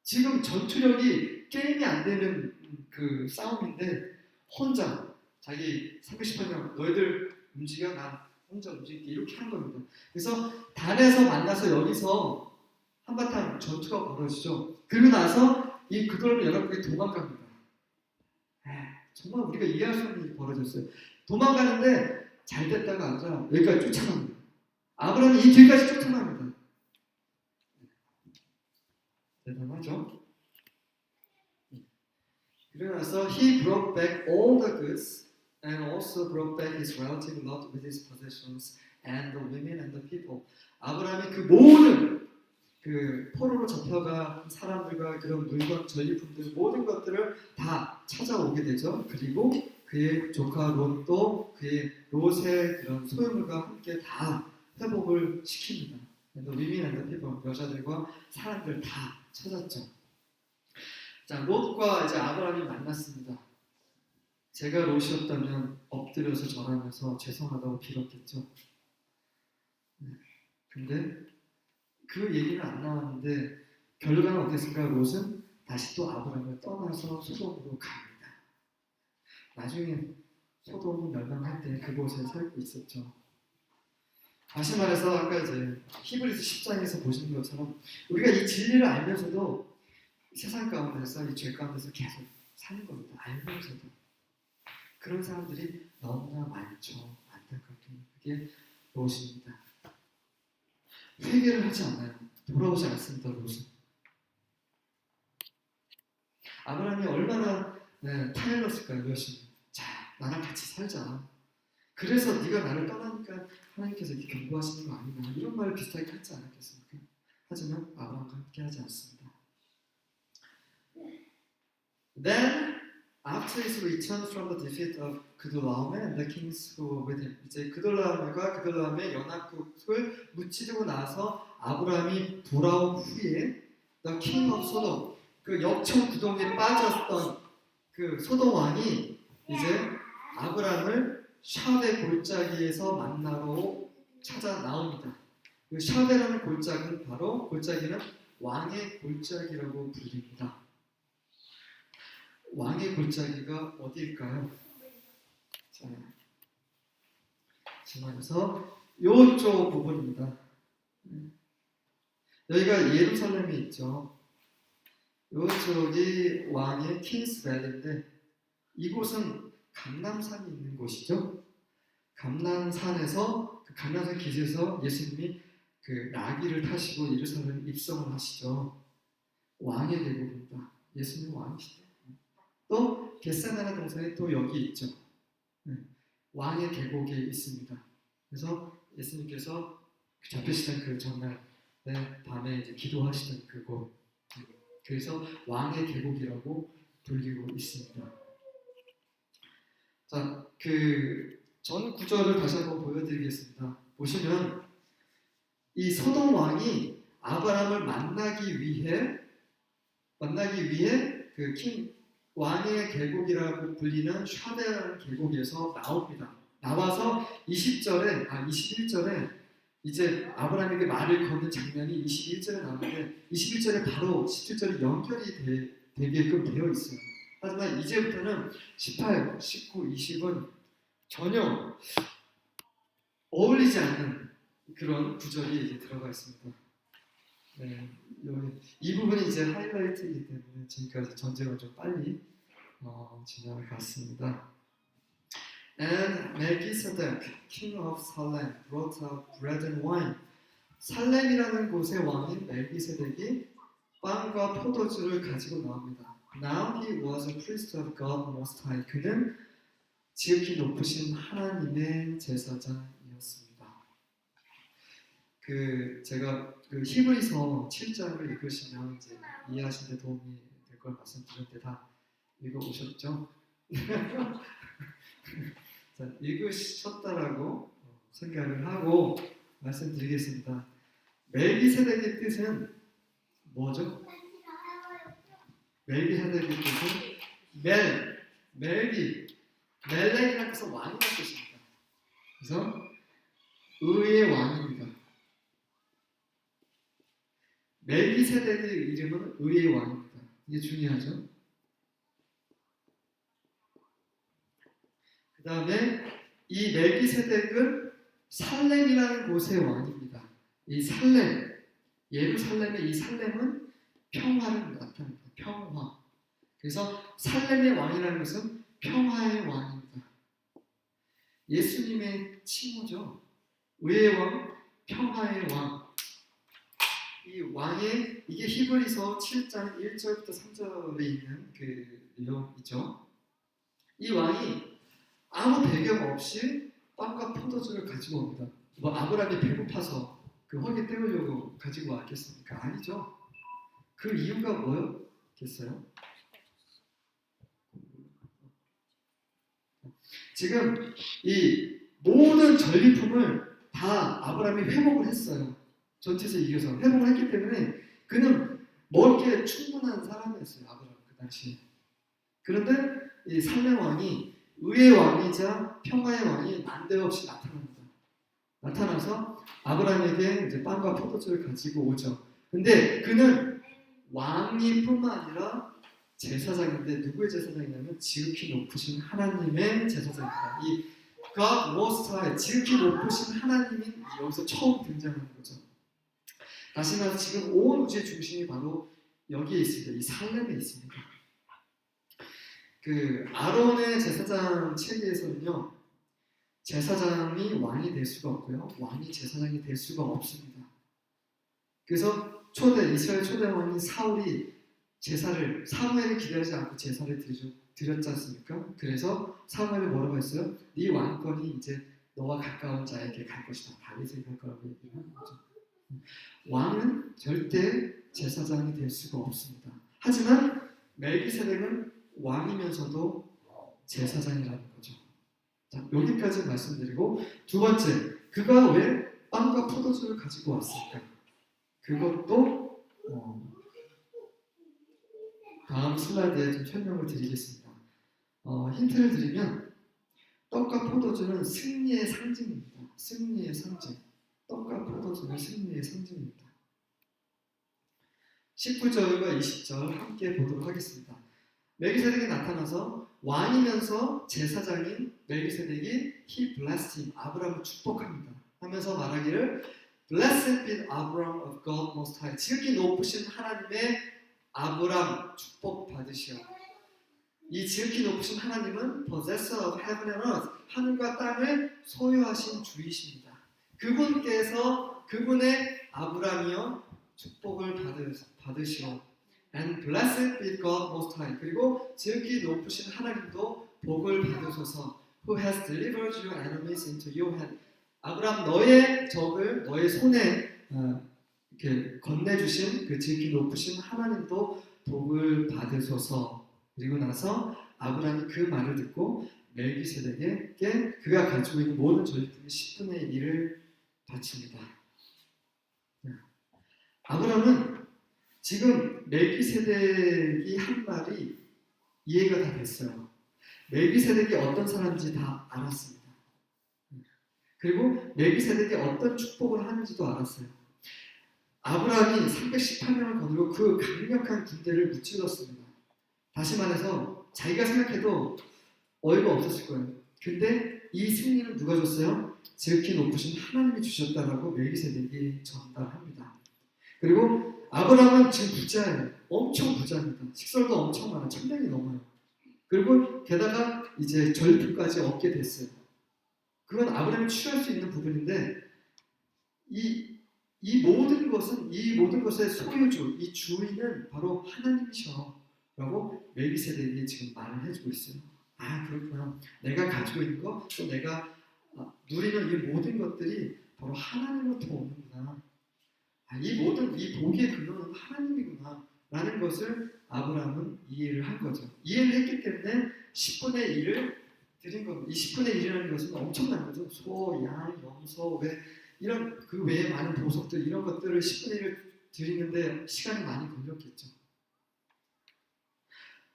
지금 전투력이 게임이 안 되는 그 싸움인데 혼자 자기 318명 너희들 움직여 난 혼자 움직일게 이렇게 한 겁니다. 그래서 단에서 만나서 여기서 한바탕 전투가 벌어지죠. 그리고 나서 이 그돌로 연합국이 도망갑니다. 정말 우리가 이해할 수 없는 일이 벌어졌어요. 도망가는데 잘 됐다가 아니라 여기까지 쫓아갑니다. 아브라함이 이 뒤까지 쫓아갑니다. 대단하죠? 그러고 나서 he brought back all the goods and also brought back his relative Lot with his possessions and the women and the people. 아브라함이 그 모든 그 포로로 잡혀간 사람들과 그런 물건, 전리품들 모든 것들을 다 찾아오게 되죠. 그리고 그의 조카 롯도 그의 롯의 그런 소유물과 함께 다 회복을 시킵니다. The women and the people, 여자들과 사람들 다 찾았죠. 자, 롯과 이제 아브라함이 만났습니다. 제가 롯이었다면 엎드려서 절하면서 죄송하다고 빌었겠죠. 근데 그 얘기는 안 나왔는데 결과는 어땠을까? 롯은 다시 또 아브라함을 떠나서 소돔으로 갑니다. 나중에 소돔이 멸망할 때 그곳에 살고 있었죠. 다시 말해서 아까 이제 히브리서 10장에서 보시는 것처럼 우리가 이 진리를 알면서도 세상 가운데서 이 죄 가운데서 계속 사는 겁니다. 알면서도 그런 사람들이 너무나 많죠. 안타깝게 그게 롯입니다. 회개를 하지 않아요. 돌아오지 않습니다. 롯은. 아브라함이 얼마나 타일렀을까요? 열심히. 자, 나랑 같이 살자. 그래서 네가 나를 떠나니까 하나님께서 이렇게 경고하시는 거 아니냐 이런 말을 비슷하게 하지 않았겠습니까? 하지만 아브라함과 함께 하지 않습니다. Then after his return from the defeat of 그돌라오멜 and the kings who were with him, 이제 그돌라오멜과 그돌라오멜의 연합국을 무찌르고 나서 아브라함이 돌아온 후에 the king of Sodom, 그 역청 구덩이에 빠졌던 그 소돔 왕이 이제 아브라함을 샤베 골짜기에서 만나러 찾아 나옵니다. 그 샤베라는 골짜기는 바로 골짜기는 왕의 골짜기라고 불립니다. 왕의 골짜기가 어디일까요? 자, 지금에서 이쪽 부분입니다. 여기가 예루살렘이 있죠. 이쪽이 왕의 킹스밸리인데 이곳은 감람산이 있는 곳이죠. 감람산에서 그 감람산 기지에서 예수님이 그 나귀를 타시고 예루살렘 입성을 하시죠. 왕의 계곡입니다. 예수님 왕이시죠. 또 겟세마네 동산이 또 여기 있죠. 왕의 계곡에 있습니다. 그래서 예수님께서 잡히시던 그 전날 밤에 이제 기도하시던 그곳, 그래서 왕의 계곡이라고 불리고 있습니다. 자, 그 전 구절을 다시 한번 보여드리겠습니다. 보시면 이 소돔 왕이 아브라함을 만나기 위해 그 킹 왕의 계곡이라고 불리는 샤베라는 계곡에서 나옵니다. 나와서 21절에 이제 아브라함에게 말을 거는 장면이 21절에 나오는데 21절에 바로 17절이 연결이 되게끔 되어 있어요. 하지만 이제부터는 18, 19, 20은 전혀 어울리지 않는 그런 구절이 이제 들어가 있습니다. 네, 이 부분이 이제 하이라이트이기 때문에 지금까지 전쟁을 좀 빨리 진행을 갔습니다. And Melchizedek, king of Salem, brought out bread and wine. 살렘이라는 곳의 왕인 멜기세덱이 빵과 포도주를 가지고 나옵니다. Now he was a priest of God Most High. 그는 지극히 높으신 하나님의 제사장이었습니다. 제가 히브리서 7장을 읽으시면 이제 이해하시는 데 도움이 될 걸 말씀드렸는데 다 읽어보셨죠? 자, 읽으셨다라고 생각을 하고 말씀드리겠습니다. 멜기세덱의 뜻은 뭐죠? 멜기세덱의 뜻은 멜렉이라는 뜻은 왕이라는 뜻입니다. 그래서 의의 왕입니다. 멜기세덱의 이름은 의의 왕입니다. 이게 중요하죠. 그 다음에 이 멜기세덱은 살렘이라는 곳의 왕입니다. 이 살렘, 예루살렘의 이 살렘은 평화를 나타냅니다. 평화. 그래서 살렘의 왕이라는 것은 평화의 왕입니다. 예수님의 칭호죠. 의의 왕, 평화의 왕. 이 왕의 이게 히브리서 7장 1절부터 3절에 있는 그 내용이죠. 이 왕이 아무 배경 없이 빵과 포도주를 가지고 옵니다. 뭐 아브라함이 배고파서 그 허기 때우려고 가지고 왔겠습니까? 아니죠. 그 이유가 뭐였겠어요? 지금 이 모든 전리품을 다 아브라함이 회복을 했어요. 전투에서 이겨서 회복을 했기 때문에 그는 먹기에 충분한 사람이었어요. 아브라함 그 당시에. 그런데 이 살렘 왕이 의의 왕이자 평화의 왕이 난데없이 나타납니다. 나타나서 아브라함에게 이제 빵과 포도주를 가지고 오죠. 근데 그는 왕이 뿐만 아니라 제사장인데 누구의 제사장이냐면 지극히 높으신 하나님의 제사장입니다. 이 God Most High, 지극히 높으신 하나님이 여기서 처음 등장하는 거죠. 다시 말해서 지금 온 우주의 중심이 바로 여기에 있습니다. 이 살렘에 있습니다. 그 아론의 제사장 체계에서는요, 제사장이 왕이 될 수가 없고요, 왕이 제사장이 될 수가 없습니다. 그래서 이스라엘 초대 왕인 사울이 사무엘을 기다리지 않고 제사를 드렸지 않습니까? 그래서 사무엘이 뭐라고 했어요? 네 왕권이 이제 너와 가까운 자에게 갈 것이다. 다윗에게 갈 거라고 얘기하는 거죠. 왕은 절대 제사장이 될 수가 없습니다. 하지만 멜기세덱은 왕이면서도 제사장이라는 거죠. 자, 여기까지 말씀드리고 두 번째, 그가 왜 빵과 포도주를 가지고 왔을까? 그것도 다음 슬라이드에 좀 설명을 드리겠습니다. 힌트를 드리면 떡과 포도주는 승리의 상징입니다. 승리의 상징. 떡과 포도주는 승리의 상징입니다. 19절과 20절 함께 보도록 하겠습니다. 멜기세덱이 나타나서 왕이면서 제사장인 멜기세덱이 he blessed him, 아브라함을 축복합니다. 하면서 말하기를 Blessed be Abram of God Most High, 지극히 높으신 하나님의 아브람 축복 받으시오. 이 지극히 높으신 하나님은 possessor of heaven and earth, 하늘과 땅을 소유하신 주이십니다. 그분의 아브람이여 축복을 받으시오. And blessed be God Most High, 그리고 지극히 높으신 하나님도 복을 받으소서. Who has delivered your enemies into your hand. 아브람 너의 적을 너의 손에 이렇게 건네주신 그 지극히 높으신 하나님도 복을 받으소서. 그리고 나서 아브람이 그 말을 듣고 멜기세덱에게 그가 가지고 있는 모든 전리 중에 10분의 1을 바칩니다. 아브라함은 지금 멜기세덱이 한 말이 이해가 다 됐어요. 멜기세덱이 어떤 사람인지 다 알았습니다. 그리고 멜기세덱이 어떤 축복을 하는지도 알았어요. 아브라함이 318명을 거느리고 그 강력한 군대를 무찔렀습니다. 다시 말해서 자기가 생각해도 어이가 없었을 거예요. 근데 이 승리는 누가 줬어요? 지극히 높으신 하나님이 주셨다라고 멜기세덱이 전달합니다. 그리고 아브라함은 지금 부자예요. 엄청 부자입니다. 식설도 엄청 많아요. 1000명이 넘어요. 그리고 게다가 이제 전리품까지 얻게 됐어요. 그건 아브라함이 취할 수 있는 부분인데 이 모든 것의 소유주, 이 주인은 바로 하나님이셔라고 멜기세덱이 지금 말을 해주고 있어요. 아 그렇구나. 내가 가지고 있는 것, 또 내가 누리는 이 모든 것들이 바로 하나님으로부터 오는구나. 이 복의 근원은 하나님이구나 라는 것을 아브라함은 이해를 한 거죠. 이해를 했기 때문에 10분의 1을 드린 겁니다. 이 10분의 1이라는 것은 엄청난 거죠. 소, 양, 염소, 이런 그 외에 많은 보석들 이런 것들을 10분의 1을 드리는데 시간이 많이 걸렸겠죠.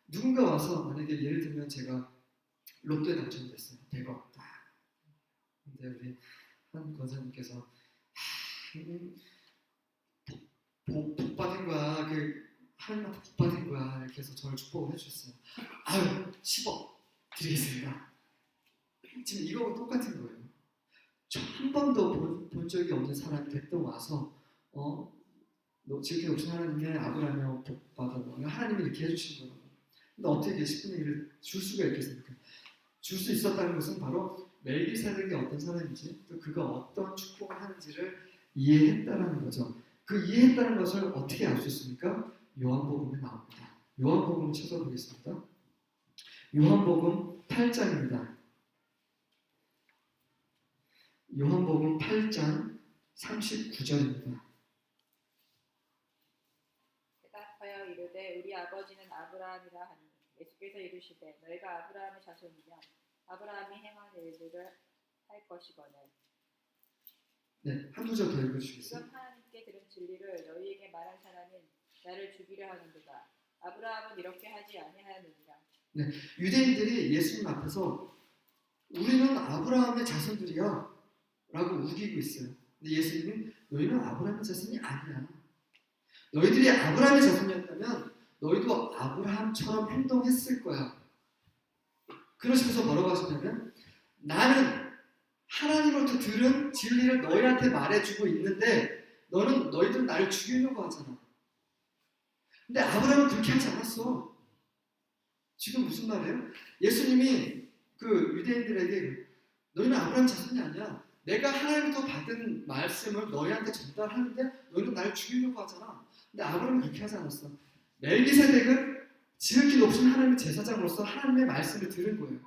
누군가 와서 만약에 예를 들면 제가 로또에 당첨됐어요. 100억 딱. 근데 우리 한 권사님께서 복 받은 거야. 하나님한테 복 받은 거야. 이렇게 해서 저를 축복을 해주셨어요. 아유 10억 드리겠습니다. 지금 이거하고 똑같은 거예요. 저 한 번도 본 적이 없는 사람이 됐던 와서 너 지금 높은 하나님의 아브라함의 복 받아. 하나님이 이렇게 해주신 거라고. 근데 어떻게 10분의 1을 줄 수가 있겠습니까? 줄 수 있었다는 것은 바로 멜기세덱이 어떤 사람인지 또 그가 어떤 축복을 하는지를 이해했다는 거죠. 그 이해했다는 것을 어떻게 알 수 있습니까? 요한복음에 나옵니다. 요한복음 찾아보겠습니다. 요한복음 8장입니다. 요한복음 8장 39절입니다. 대답하여 이르되 우리 아버지는 아브라함이라 하니 예수께서 이르시되 너희가 아브라함의 자손이면 아브라함이 행한 일들을 할 것이거늘. 네, 한 구절 더 읽어주시겠어요? 지금 하나님께 들은 진리를 너희에게 말한 사람은 나를 죽이려 하는도다. 아브라함은 이렇게 하지 아니하였느니라. 네, 유대인들이 예수님 앞에서 우리는 아브라함의 자손들이야 라고 우기고 있어요. 근데 예수님이 너희는 아브라함의 자손이 아니야. 너희들이 아브라함의 자손이었다면 너희도 아브라함처럼 행동했을 거야. 그러시면서 뭐라고 하시냐면 나는 하나님으로부터 들은 진리를 너희한테 말해주고 있는데 너희들은 나를 죽이려고 하잖아. 근데 아브라함은 그렇게 하지 않았어. 지금 무슨 말이에요? 예수님이 그 유대인들에게 너희는 아브라함 자손이 아니야. 내가 하나님부터 받은 말씀을 너희한테 전달하는데 너희는 나를 죽이려고 하잖아. 근데 아브라함은 그렇게 하지 않았어. 멜기세덱은 지극히 높은 하나님의 제사장으로서 하나님의 말씀을 들은 거예요.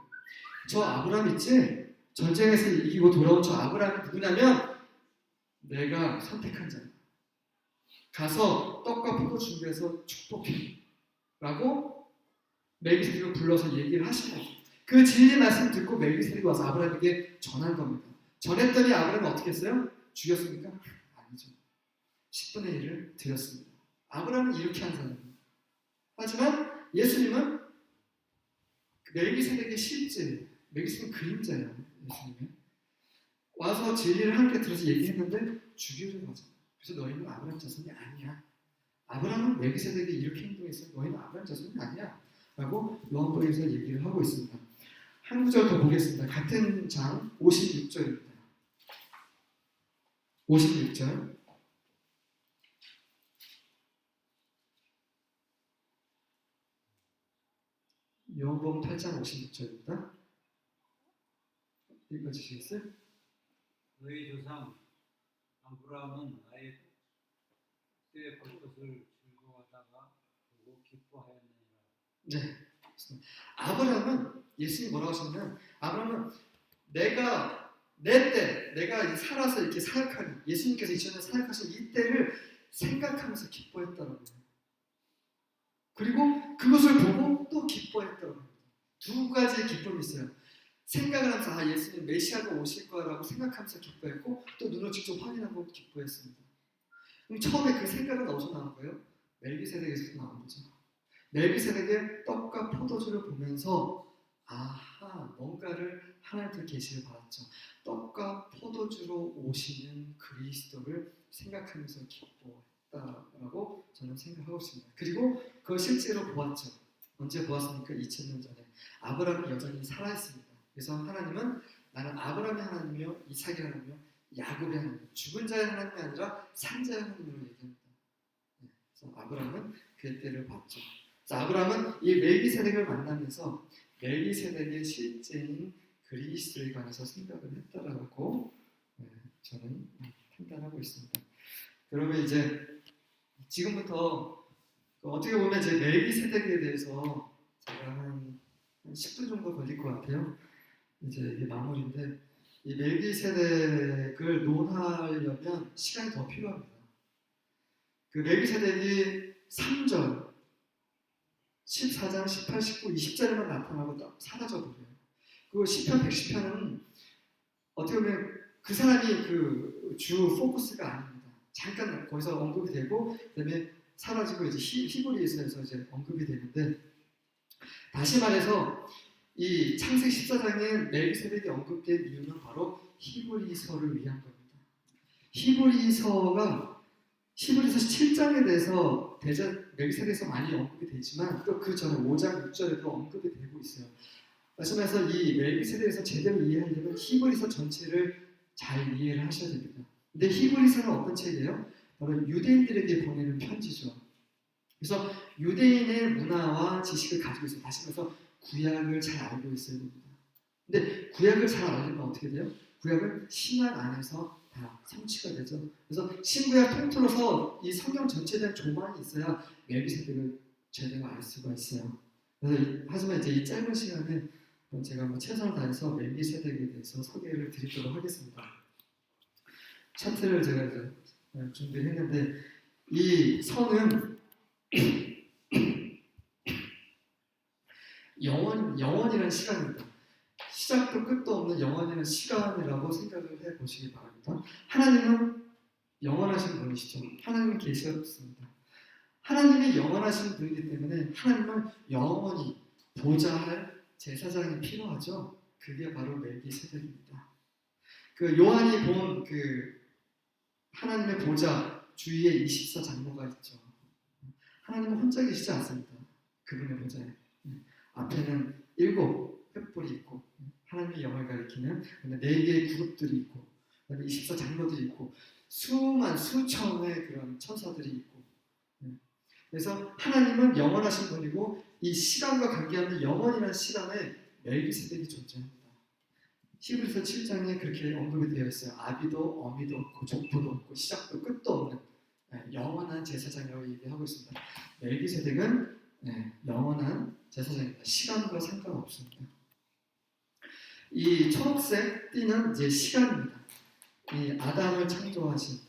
저 아브라함 있지? 전쟁에서 이기고 돌아온 저 아브라함이 누구냐면 내가 선택한 자야. 가서 떡과 포도 준비해서 축복해 라고 멜기세덱을 불러서 얘기를 하신 거죠. 그 진리 말씀 듣고 멜기세덱이 와서 아브라함에게 전한 겁니다. 전했더니 아브라함은 어떻게 했어요? 죽였습니까? 아니죠. 10분의 1을 드렸습니다. 아브라함은 이렇게 한 사람이에요. 하지만 예수님은 멜기세덱의 실제예요. 멜기세덱은 그림자예요. 예수님이 와서 진리를 함께 들어서 얘기했는데 죽이려고 하잖아요. 그래서 너희는 아브라함 자손이 아니야. 아브라함은 멜기세덱이 이렇게 행동했어요. 너희는 아브라함 자손이 아니야 라고 요한복음에서 얘기를 하고 있습니다. 한 구절 더 보겠습니다. 같은 장 56절입니다. 56절 요한복음 8장 56절입니다. 읽어주시겠어요? 너희 조상 아브라함은 나의 때에 볼 것을 즐거워하다가 보고 기뻐하였느니라. 네. 아브라함은 예수님이 뭐라고 하셨냐면 아브라함은 내가 내 때 내가 이제 살아서 이렇게 사역하는 예수님께서 2000년 사역하신 이 때를 생각하면서 기뻐했다는 거예요. 그리고 그것을 보고 또 기뻐했다는 거예요. 두 가지의 기쁨이 있어요. 생각을 하면서 아 예수님 메시아가 오실 거라고 생각하면서 기뻐했고 또 눈으로 직접 확인하고 기뻐했습니다. 그럼 처음에 그 생각은 어디서 나온 거예요? 멜기세덱에서 나온 거죠. 멜기세덱의 떡과 포도주를 보면서 아하 뭔가를 하나님께 계시를 받았죠. 떡과 포도주로 오시는 그리스도를 생각하면서 기뻐했다라고 저는 생각하고 있습니다. 그리고 그걸 실제로 보았죠. 언제 보았습니까? 2000년 전에 아브라함이 여전히 살아있습니다. 그래서 하나님은 나는 아브라함의 하나님이며 이삭의 하나님이며 야곱의 하나님, 죽은 자의 하나님이 아니라 산 자의 하나님으로 얘기합니다. 그래서 아브라함은 그의 때를 봤죠. 그래서 아브라함은 이 멜기세덱을 만나면서 멜기세덱의 실제인 그리스도에 관해서 생각을 했다라고 저는 판단하고 있습니다. 그러면 이제 지금부터 어떻게 보면 제 멜기세덱에 대해서 제가 한 10분 정도 걸릴 것 같아요. 이제 이게 마무리인데 이 멜기세덱을 논하려면 시간이 더 필요합니다. 그 멜기세덱이 3절, 14장, 18, 19, 20절에만 나타나고 딱 사라져버려요. 그리고 시편 110편은 어떻게 보면 그 사람이 그 주 포커스가 아닙니다. 잠깐 거기서 언급이 되고 그다음에 사라지고 이제 히브리서에서 이제 언급이 되는데 다시 말해서 이 창세기 14장에 멜기세덱이 언급된 이유는 바로 히브리서를 위한 겁니다. 히브리서 7장에 대해서 멜기세덱에서 많이 언급이 되지만 또 그 전에 5장 6절에도 언급이 되고 있어요. 다시 말해서 이 멜기세덱에서 제대로 이해하려면 히브리서 전체를 잘 이해를 하셔야 됩니다. 근데 히브리서는 어떤 책이에요? 바로 유대인들에게 보내는 편지죠. 그래서 유대인의 문화와 지식을 가지고 있어요. 다시 말해서 구약을 잘 알고 있어야 됩니다. 근데 구약을 잘 알려면 어떻게 돼요? 구약은 신약 안에서 다 성취가 되죠. 그래서 신구약 통틀어서 이 성경 전체에 대한 조망이 있어야 멜기세덱을 제대로 알 수가 있어요. 그래서 하지만 이제 이 짧은 시간에 제가 최선을 다해서 멜기세덱에 대해서 소개를 드리도록 하겠습니다. 차트를 제가 이제 준비했는데 이 선은 영원이라는 시간입니다. 시작도 끝도 없는 영원이라는 시간이라고 생각을 해보시기 바랍니다. 하나님은 영원하신 분이시죠. 하나님은 계시없습니다. 하나님이 영원하신 분이기 때문에 하나님은 영원히 보좌 할 제사장이 필요하죠. 그게 바로 멜기세덱입니다. 그 요한이 본 그 하나님의 보좌 주위에 24장로가 있죠. 하나님은 혼자 계시지 않습니다. 그분의 보좌에 앞에는 7 횃불이 있고 하나님의 영을 가리키는 4개의 그룹들이 있고 24장로들이 있고 수천의 그런 천사들이 있고 그래서 하나님은 영원하신 분이고 이 시간과 관계없는 영원이라는 시간에 멜기세덱이 존재합니다. 히브리서 7장에 그렇게 언급이 되어 있어요. 아비도 어미도 없고 족보도 없고 시작도 끝도 없는 영원한 제사장이라고 얘기하고 있습니다. 멜기세덱은 영원한 제사장입니다. 시간과 상관없습니다. 이 초록색 띠는 이제 시간입니다. 이 아담을 창조하신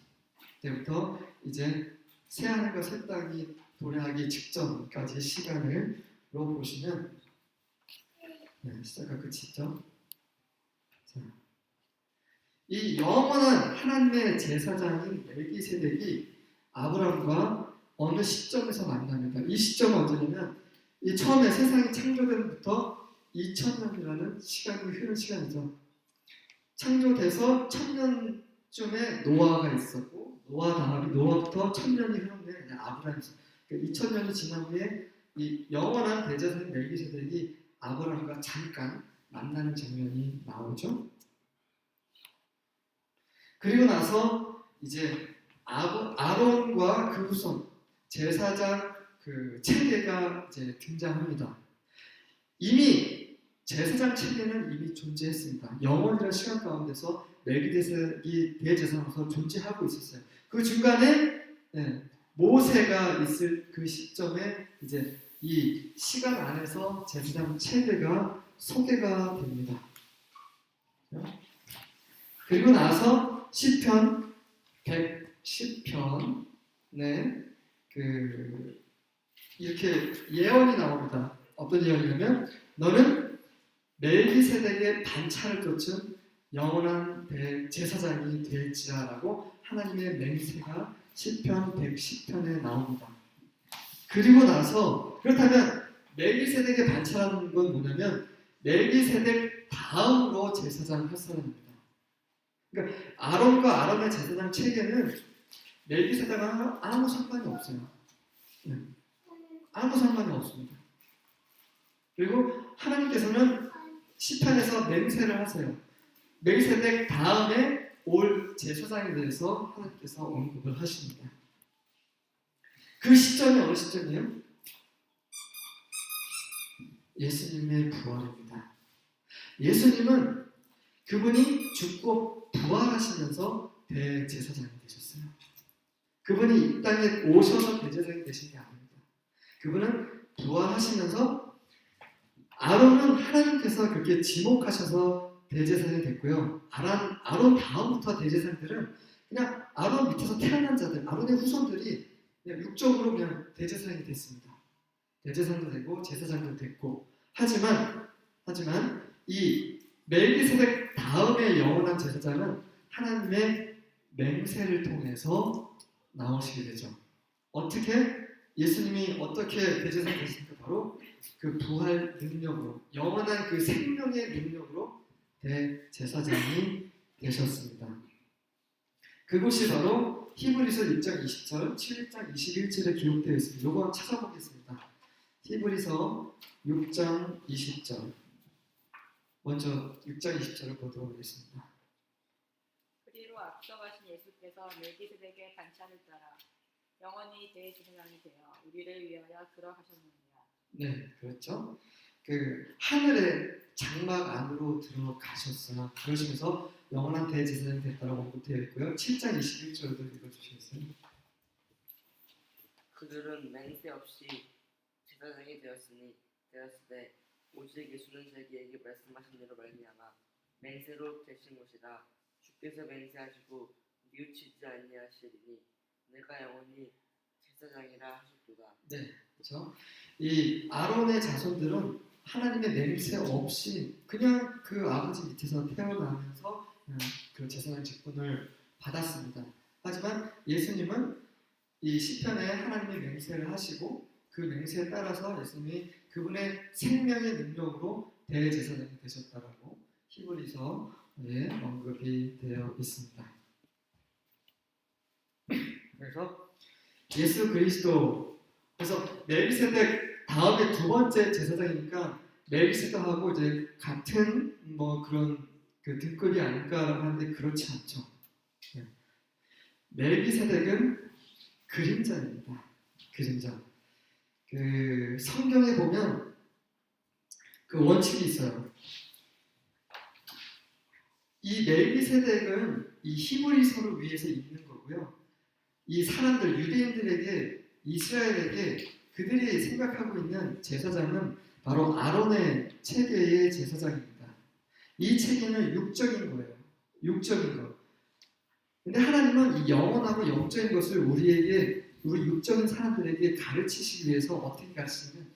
때부터 이제 새하늘과 새 땅이 도래하기 직전까지 시간으로 보시면 시작과 끝이죠. 자, 이 영원한 하나님의 제사장인 멜기세덱이 아브라함과 어느 시점에서 만납니다. 이 시점은 언제냐면 이 처음에 세상이 창조된부터 2000년이라는 시간이 흐른 시간이죠. 창조돼서 1000년쯤에 노아가 있었고 노아부터 1000년이 흐른 게 아브라함이 있어요. 그러니까 2000년이 지난 후에 이 영원한 대제사장 멜기세덱이 아브라함과 잠깐 만나는 장면이 나오죠. 그리고 나서 이제 아론과 그 후손 제사장 그 체계가 이제 등장합니다. 이미 제사장 체계는 이미 존재했습니다. 영원이라는 시간 가운데서 멜기세덱이 대제사장으로서 존재하고 있었어요. 그 중간에 모세가 있을 그 시점에 이제 이 시간 안에서 제사장 체계가 소개가 됩니다. 그리고 나서 시편 110편에 이렇게 예언이 나옵니다. 어떤 예언이냐면 너는 멜기세덱의 반차를 쫓은 영원한 대제사장이 될지라라고 하나님의 맹세가 시편 110편에 나옵니다. 그리고 나서 그렇다면 멜기세덱의 반차라는 건 뭐냐면 멜기세덱 다음으로 제사장을 할 사람입니다. 그러니까 아론과 아론의 제사장 체계는 멜기세덱과 아무 상관이 없어요. 아무 상관이 없습니다. 그리고 하나님께서는 시편에서 맹세를 하세요. 멜기세덱 다음에 올 제사장에 대해서 하나님께서 언급을 하십니다. 그 시점이 어느 시점이에요? 예수님의 부활입니다. 예수님은 그분이 죽고 부활하시면서 대제사장이 되셨어요. 그분이 이 땅에 오셔서 대제사장이 되신 게 아닙니다. 그분은 부활하시면서 아론은 하나님께서 그렇게 지목하셔서 대제사장이 됐고요. 아론 다음부터 대제사장들은 그냥 아론 밑에서 태어난 자들, 아론의 후손들이 그냥 육적으로 그냥 대제사장이 됐습니다. 대제사장도 되고 제사장도 됐고 하지만 이 멜기세덱 다음의 영원한 제사장은 하나님의 맹세를 통해서 나오시게 되죠. 어떻게? 예수님이 어떻게 대제사장이 되십니까? 바로 그 부활 능력으로, 영원한 그 생명의 능력으로 대제사장이 되셨습니다. 그곳이 바로 히브리서 6장 20절, 7장 21절에 기록되어 있습니다. 이거 찾아보겠습니다. 히브리서 6장 20절. 먼저 6장 20절을 보도록 하겠습니다. 그리로 앞서가신 예수께서 멜기세덱의 반차를 따라 영원히 대제사장이 되어 우리를 위하여 그러하셨느니라. 네, 그렇죠. 그 하늘의 장막 안으로 들어가셨어요. 그러시면서 영원한 대제사장이 됐다고 언급되어 있고요. 7장 21절도 읽어주시겠어요? 그들은 맹세 없이 제사장이 되었으되 오직 예수는 자기에게 말씀하신 대로 말미암아 맹세로 되신 것이라. 주께서 맹세하시고 뉘우치지 아니하시리니 내가 영원히 제사장이라 하셨도다. 네, 그렇죠. 이 아론의 자손들은 하나님의 맹세 없이 그냥 그 아버지 밑에서 태어나면서 그 제사장 직분을 받았습니다. 하지만 예수님은 이 시편에 하나님의 맹세를 하시고 그 맹세에 따라서 예수님이 그분의 생명의 능력으로 대제사장이 되셨다라고 히브리서에 언급이 되어 있습니다. 그래서 예수 그리스도, 그래서 멜기세덱 다음에 두 번째 제사장이니까 멜기세덱하고 이제 같은 뭐 그런 그 등급이 아닐까라고 하는데 그렇지 않죠. 멜기세덱은 그림자입니다. 그림자. 그 성경에 보면 그 원칙이 있어요. 이 멜기세덱은 이 히브리서를 위해서 있는 거고요. 이 사람들 유대인들에게 이스라엘에게 그들이 생각하고 있는 제사장은 바로 아론의 체계의 제사장입니다. 이 체계는 육적인 거예요. 육적인 거. 근데 하나님은 이 영원하고 영적인 것을 우리 육적인 사람들에게 가르치시기 위해서 어떻게 가르치냐면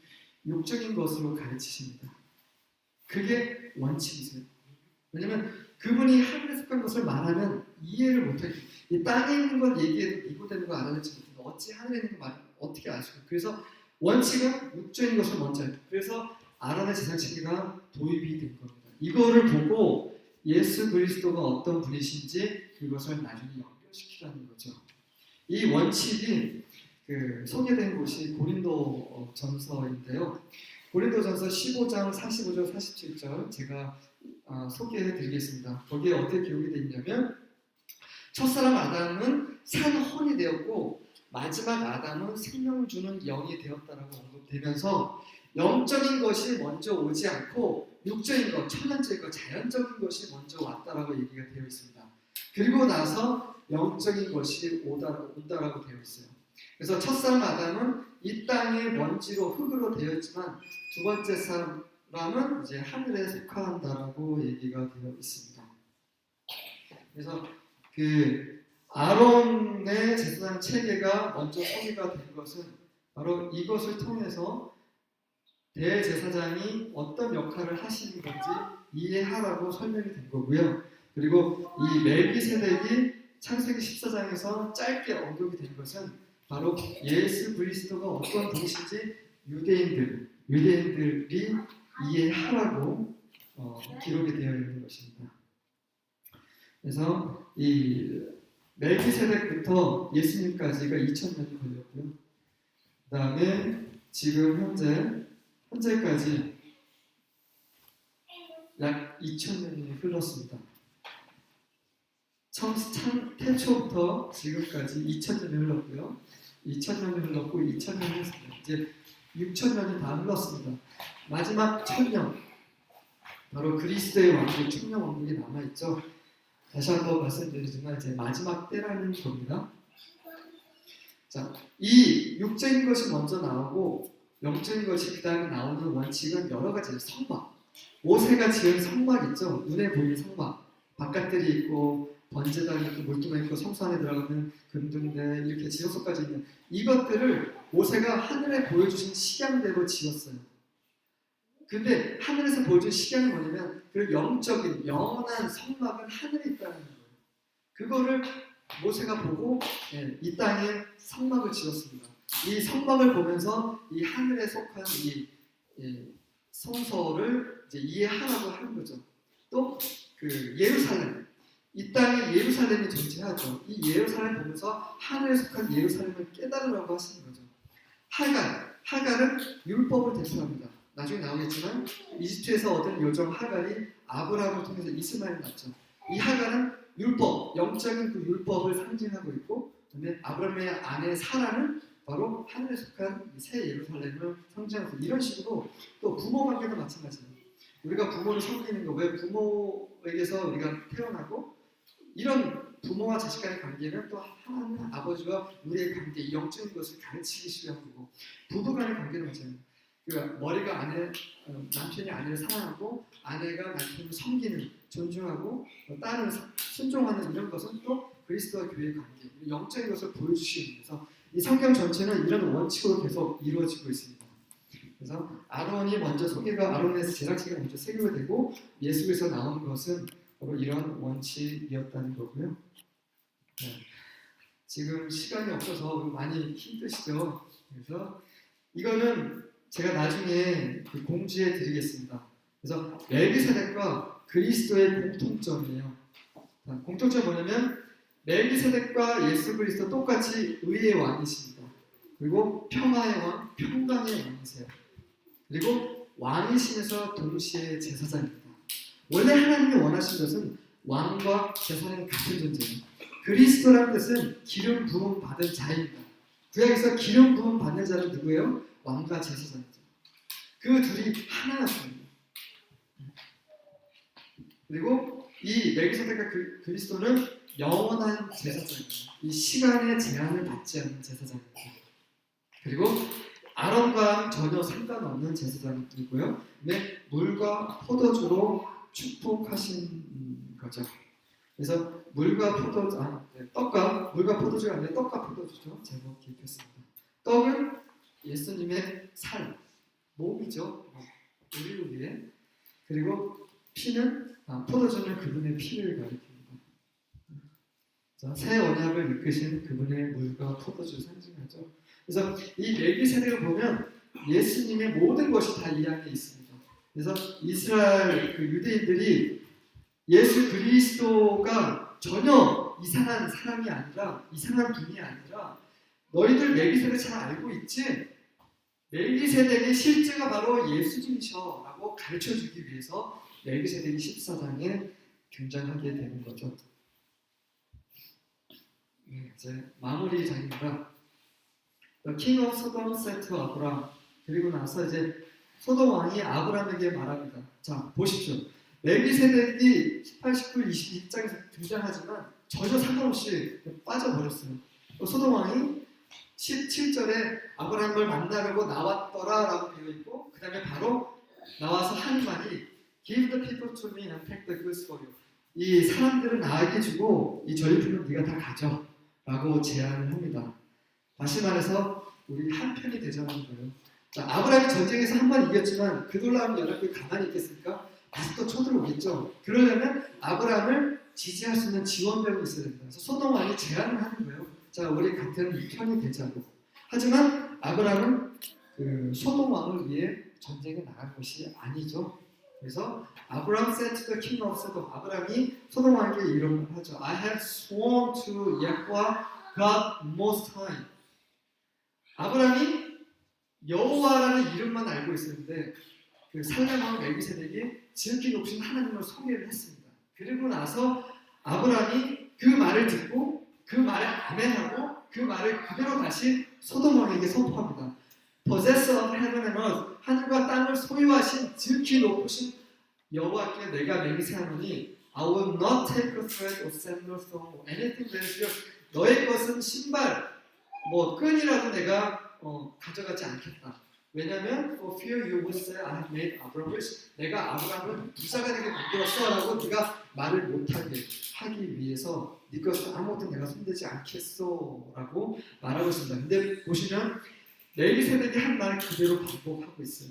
육적인 것으로 가르치십니다. 그게 원칙이세요. 왜냐면 그분이 하늘에 속한 것을 말하면 이해를 못하겠죠. 이 땅에 있는 것 얘기해도 이곳되는 거 알아듣지 못해요. 어찌 하늘에 있는 거 말하면 어떻게 아시고. 그래서 원칙은 육적인 것을 먼저 해요. 그래서 아론의 제사 체계가 도입이 된 겁니다. 이거를 보고 예수 그리스도가 어떤 분이신지 그것을 나중에 연결시키라는 거죠. 이 원칙이 소개된 곳이 고린도 전서인데요. 고린도 전서 15장 45절 47절 제가 소개해 드리겠습니다. 거기에 어떻게 기록이 되어 있냐면 첫사람 아담은 산 혼이 되었고 마지막 아담은 생명을 주는 영이 되었다라고 언급되면서 영적인 것이 먼저 오지 않고 육적인 것, 천연적인 것, 자연적인 것이 먼저 왔다라고 얘기가 되어 있습니다. 그리고 나서 영적인 것이 온다라고 되어 있어요. 그래서 첫사람 아담은 이 땅의 먼지로 흙으로 되었지만 두 번째 사람은 이제 하늘에 속한다라고 얘기가 되어 있습니다. 그래서 그 아론의 제사장 체계가 먼저 소개가 된 것은 바로 이것을 통해서 대제사장이 어떤 역할을 하시는 건지 이해하라고 설명이 된 거고요. 그리고 이 멜기세덱이 창세기 14장에서 짧게 언급이 된 것은 바로 예수 그리스도가 어떤 분이신지 유대인들이 이해하라고 기록이 되어 있는 것입니다. 그래서 이 멜기세덱부터 예수님까지가 2000년이 걸렸고요. 그 다음에 지금 현재까지 약 2000년이 흘렀습니다. 태초부터 지금까지 2000년이 흘렀고요. 2000년이 흘렀고 2000년이 흘렀습니다. 이제 6000년이 다 흘렀습니다. 마지막 1000년, 바로 그리스도의 왕국, 천년 왕국이 남아있죠. 다시 한번 말씀드리지만 이제 마지막 때라는 겁니다. 자, 이 육적인 것이 먼저 나오고 영적인 것이 그 다음에 나오는 원칙은 여러 가지예요. 성막, 모세가 지은 성막 있죠. 눈에 보이는 성막, 바깥들이 있고 번제단이 있고 물두가 있고 성소 안에 들어가는 금등대 이렇게 지성소까지 있는 이것들을 모세가 하늘에 보여주신 식양대로 지었어요. 근데 하늘에서 보여준 식양이 뭐냐면 그 영적인 영원한 성막은 하늘에 있다는 거예요. 그거를 모세가 보고 이 땅에 성막을 지었습니다. 이 성막을 보면서 이 하늘에 속한 이 성소를 이제 이해하라고 하는 거죠. 또 그 예루살렘, 이 땅에 예루살렘이 존재하죠. 이 예루살렘 보면서 하늘에 속한 예루살렘을 깨달으라고 하시는 거죠. 하갈은 율법을 대표합니다. 나중에 나오겠지만 이집트에서 얻은 요정 하갈이 아브라함을 통해서 이스마엘을 낳죠. 이 하갈은 율법, 영적인 그 율법을 상징하고 있고, 그다음에 아브라함의 아내 사라는 바로 하늘에 속한 새 예루살렘을 상징하고 이런 식으로 또 부모 관계도 마찬가지예요. 우리가 부모를 섬기는 거, 왜 부모에게서 우리가 태어나고 이런 부모와 자식 간의 관계는 또 하나님 아버지와 우리의 관계, 영적인 것을 가르치기 위한 거고, 부부 간의 관계도 마찬가지예요. 그러니까 머리가 남편이 아내를 사랑하고 아내가 남편을 섬기는, 존중하고 딸을 순종하는 이런 것은 또 그리스도와 교회의 관계, 영적인 것을 보여주시기 위해서 이 성경 전체는 이런 원칙으로 계속 이루어지고 있습니다. 그래서 아론이 먼저 아론의 제작체가 먼저 세계가 되고 예수에서 나온 것은 바로 이런 원칙이었다는 거고요. 네. 지금 시간이 없어서 많이 힘드시죠? 그래서 이거는 제가 나중에 공지해 드리겠습니다. 그래서 멜기세덱과 그리스도의 공통점이에요. 공통점이 뭐냐면 멜기세덱과 예수 그리스도 똑같이 의의 왕이십니다. 그리고 평화의 왕, 평강의 왕이세요. 그리고 왕이시면서 동시에 제사장입니다. 원래 하나님이 원하신 것은 왕과 제사장이 같은 존재예요. 그리스도라는 뜻은 기름 부음 받은 자입니다. 구약에서 기름 부음 받는 자는 누구예요? 왕과 제사장이죠. 그 둘이 하나였습니다. 그리고 이 멜기세덱과 그리스도는 영원한 제사장이에요. 이 시간의 제한을 받지 않는 제사장입니다. 그리고 아론과 전혀 상관없는 제사장이고요. 근데 물과 포도주로 축복하신 거죠. 그래서 물과 포도주가 아니라 떡과 포도주죠. 제목 기억했습니다. 떡은 예수님의 살, 몸이죠. 우리를 위해. 그리고 포도주는 그분의 피를 가리킵니다. 새 언약을 이끄신 그분의 물과 포도주 상징하죠. 그래서 이 멜기세덱을 보면 예수님의 모든 것이 다 이 안에 있습니다. 그래서 이스라엘 유대인들이 예수 그리스도가 전혀 이상한 사람이 아니라, 이상한 분이 아니라 너희들 멜기세덱 잘 알고 있지? 멜기세덱의 실제가 바로 예수님이셔라고 가르쳐주기 위해서 멜기세덱이 14장에 등장하게 되는 거죠. 이제 마무리 장입니다. king of Sodom said to Abraham. 그리고 나서 이제 소돔 왕이 아브라함에게 말합니다. 자, 보십시오. 멜기세덱이 18, 19, 22장에서 등장하지만 전혀 상관없이 빠져버렸어요. 소돔 왕이 17절에 아브라함을 만나려고 나왔더라라고 되어 있고, 그 다음에 바로 나와서 하는 말이 Give the people to me and take the goods for you. 이 사람들은 나에게 주고 이 전리품은 네가 다 가져 라고 제안을 합니다. 다시 말해서 우리 한 편이 되자는 거예요. 자, 아브라함이 전쟁에서 한 번 이겼지만 그 놀라운 연합군이 가만히 있겠습니까? 다시 또 쳐들어오겠죠. 그러려면 아브라함을 지지할 수 있는 지원병이 있어야 됩니다. 그래서 소돔 왕이 제안을 하는 거예요. 자, 우리 같은 편이 되자고. 하지만 아브라함은 그 소돔 왕을 위해 전쟁에 나간 것이 아니죠. 그래서 아브라함 said to the king of Sodom, 아브라함이 소돔 왕에게 이런 말 하죠. I have sworn to Yahweh God Most High. 아브라함이 여호와라는 이름만 알고 있었는데 그 살렘왕 멜기세덱이 지극히 높으신 하나님을 소개를 했습니다. 그리고 나서 아브라함이 그 말을 듣고 그 말에 아멘하고 그 말을 그대로 다시 소돔 왕에게 선포합니다. Possessor of heaven and earth, 하늘과 땅을 소유하신 지극히 높으신 여호와께 내가 맹세하노니 I will not take a thread or sandal stone or anything that is yours. 너의 것은 신발, 뭐 끈이라도 내가 가져가지 않겠다. 왜냐하면 for fear you would say I have made Abraham rich. 내가 아브라함을 부자가 되게 만들었어라고 네가 말을 못하게 하기 위해서 네 것은 아무것도 내가 손대지 않겠소라고 말하고 있습니다. 근데 보시면 멜기세덱이 한 말 그대로 반복하고 있어요.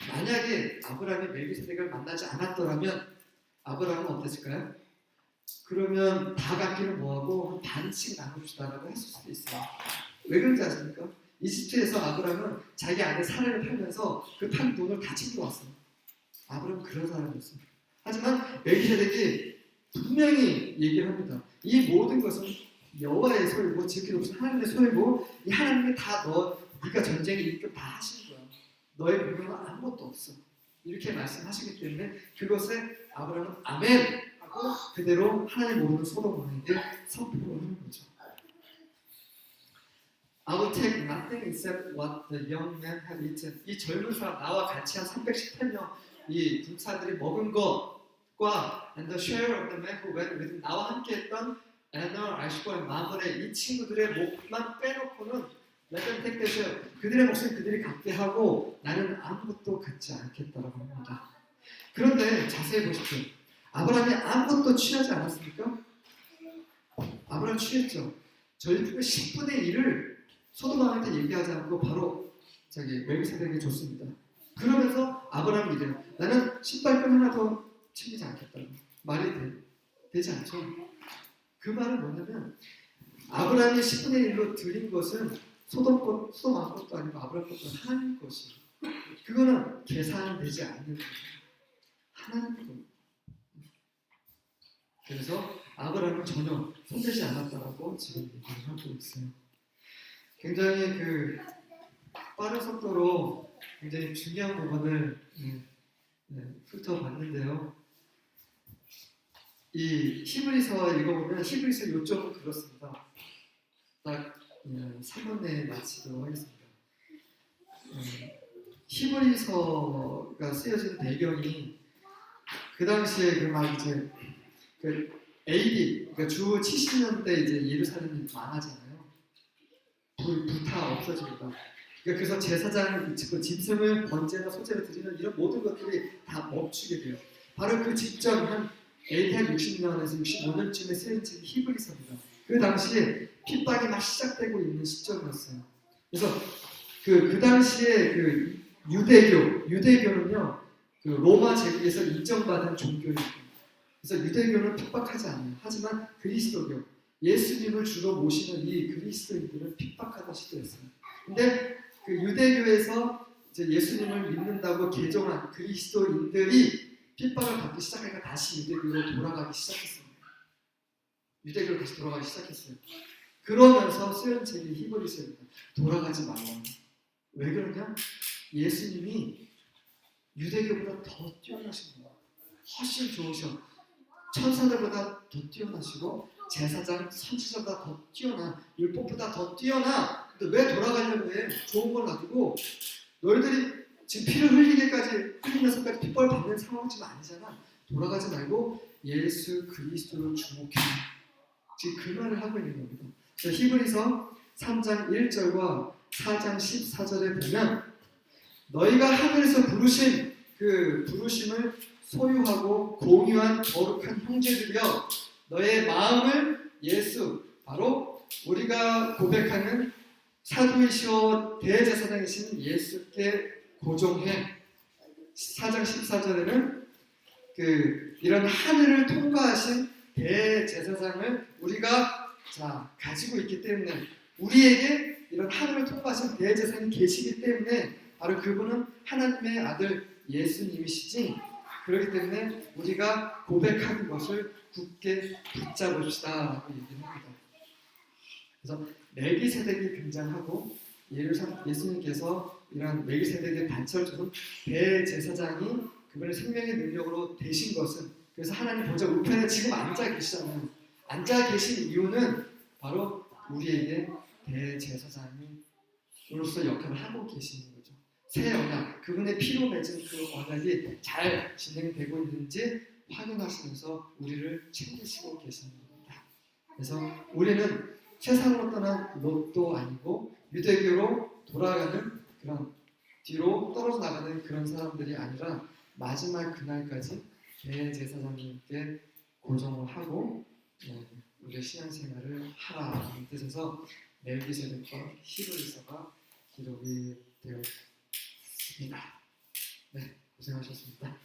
만약에 아브라함이 멜기세덱을 만나지 않았더라면 아브라함은 어땠을까요? 그러면 다 갖기는 뭐하고 반씩 나눠주다라고 했을 수도 있어요. 왜 그런지 아십니까? 이집트에서 아브라함은 자기 아내 사라를 팔면서 그 판 돈을 다 챙겨왔어요. 아브라함은 그런 사람이었어요. 하지만 멜기세덱이 분명히 얘기를 합니다. 이 모든 것은 여호와의 소유고 지극히 높으신 하나님의 소유고 이 하나님이 다 네가 전쟁에 이끌 다 하신 거야. 너의 부분은 아무것도 없어. 이렇게 말씀하시기 때문에 그것에 아브라함은 아멘 하고 그대로 하나님 모르는 소돔 왕에게 선포를 하는 거죠. I will take nothing except what the young man had eaten. 이 젊은 사람 나와 같이 한 318명 이 군사들이 먹은 것과 and the share of the man who went with 나와 함께했던 에너, 아시고의 마물의 이 친구들의 목만 빼놓고는 let them take their share. 그들의 몫은 그들이 갖게 하고 나는 아무것도 갖지 않겠다라고 합니다. 그런데 자세히 보십시오. 아브라함이 아무것도 취하지 않았습니까? 아브라함 취했죠. 전리품의 10분의 1을 소돔 왕한테 얘기하지 않고 바로 멜기세덱에게 줬습니다. 그러면서 아브라함이 이래요. 나는 신발끈 하나 더 챙기지 않겠다고. 말이 되지 않죠. 그 말은 뭐냐면 아브라함이 10분의 1로 드린 것은 소돔 왕 것도 아니고 아브라함 것도 하나님 것이에요. 그거는 계산되지 않는 거예요. 하나님 것. 그래서 아브라함은 전혀 손대지 않았다라고 지금 얘기를 하고 있어요. 굉장히 그 빠른 속도로 굉장히 중요한 부분을 훑어봤는데요. 이 히브리서 읽어보면 히브리서 요점은 그렇습니다. 딱 3분 내에 마치도록 하겠습니다. 히브리서가 쓰여진 배경이 그 당시에 그 AD 그러니까 주 70년대 이제 예루살렘이 망하잖아요. 불타 없어집니다. 그러니까 그래서 제사장 짐승을 번제나 소제를 드리는 이런 모든 것들이 다 멈추게 돼요. 바로 그 직전 한 AD 60년에서 65년쯤에 쓰여진 책이 히브리서입니다. 그 당시에 핍박이 막 시작되고 있는 시점이었어요. 그래서 그 당시에 그 유대교는요 그 로마 제국에서 인정받은 종교입니다. 그래서 유대교는 핍박하지 않아요. 하지만 그리스도교, 예수님을 주로 모시는 이 그리스도인들은 핍박하던 시대였어요. 근데 그 유대교에서 이제 예수님을 믿는다고 개종한 그리스도인들이 핍박을 받기 시작하니까 다시 유대교로 돌아가기 시작했습니다. 유대교로 다시 돌아가기 시작했어요. 그러면서 쓰여진 책이 히브리서입니다. 돌아가지 말라. 왜 그러냐? 예수님이 유대교보다 더 뛰어나신 거야. 훨씬 좋으셔. 천사들보다 더 뛰어나시고 제사장, 선지자보다 더 뛰어나. 율법보다 더 뛰어나. 근데 왜 돌아가려고 해? 좋은 걸 놔두고 너희들이 지금 피를 흘리면서까지 핍박을 받는 상황이 지금 아니잖아. 돌아가지 말고 예수 그리스도를 주목해. 지금 그 말을 하고 있는 겁니다. 히브리서 3장 1절과 4장 14절에 보면 너희가 하늘에서 부르신 그 부르심을 소유하고 공유한 거룩한 형제들이여 너의 마음을 예수 바로 우리가 고백하는 사도이시오 대제사장이신 예수께 고종해 4장 14절에는 이런 하늘을 통과하신 대제사장을 우리가 가지고 있기 때문에 우리에게 이런 하늘을 통과하신 대제사장이 계시기 때문에 바로 그분은 하나님의 아들 예수님이시지 그렇기 때문에 우리가 고백하는 것을 굳게 붙잡읍시다 라고 얘기를 합니다. 그래서 멜기세덱이 등장하고 예수님께서 이런 멜기세덱의 단철처럼 대제사장이 그분의 생명의 능력으로 되신 것은 그래서 하나님 보좌 우편에 지금 앉아 계시잖아요. 앉아 계신 이유는 바로 우리에게 대제사장으로서 역할을 하고 계시는 거죠. 새 언약, 그분의 피로 맺은 그 언약이 잘 진행되고 있는지 확인하시면서 우리를 챙기시고 계시는 겁니다. 그래서 우리는 세상으로 떠난 롯도 아니고 유대교로 돌아가는 그런 뒤로 떨어져 나가는 그런 사람들이 아니라 마지막 그날까지 대제사장님께 고정을 하고 우리의 신앙생활을 하라는 뜻에서 멜기세덱과 히브리서가 기록이 되었습니다. 네, 고생하셨습니다.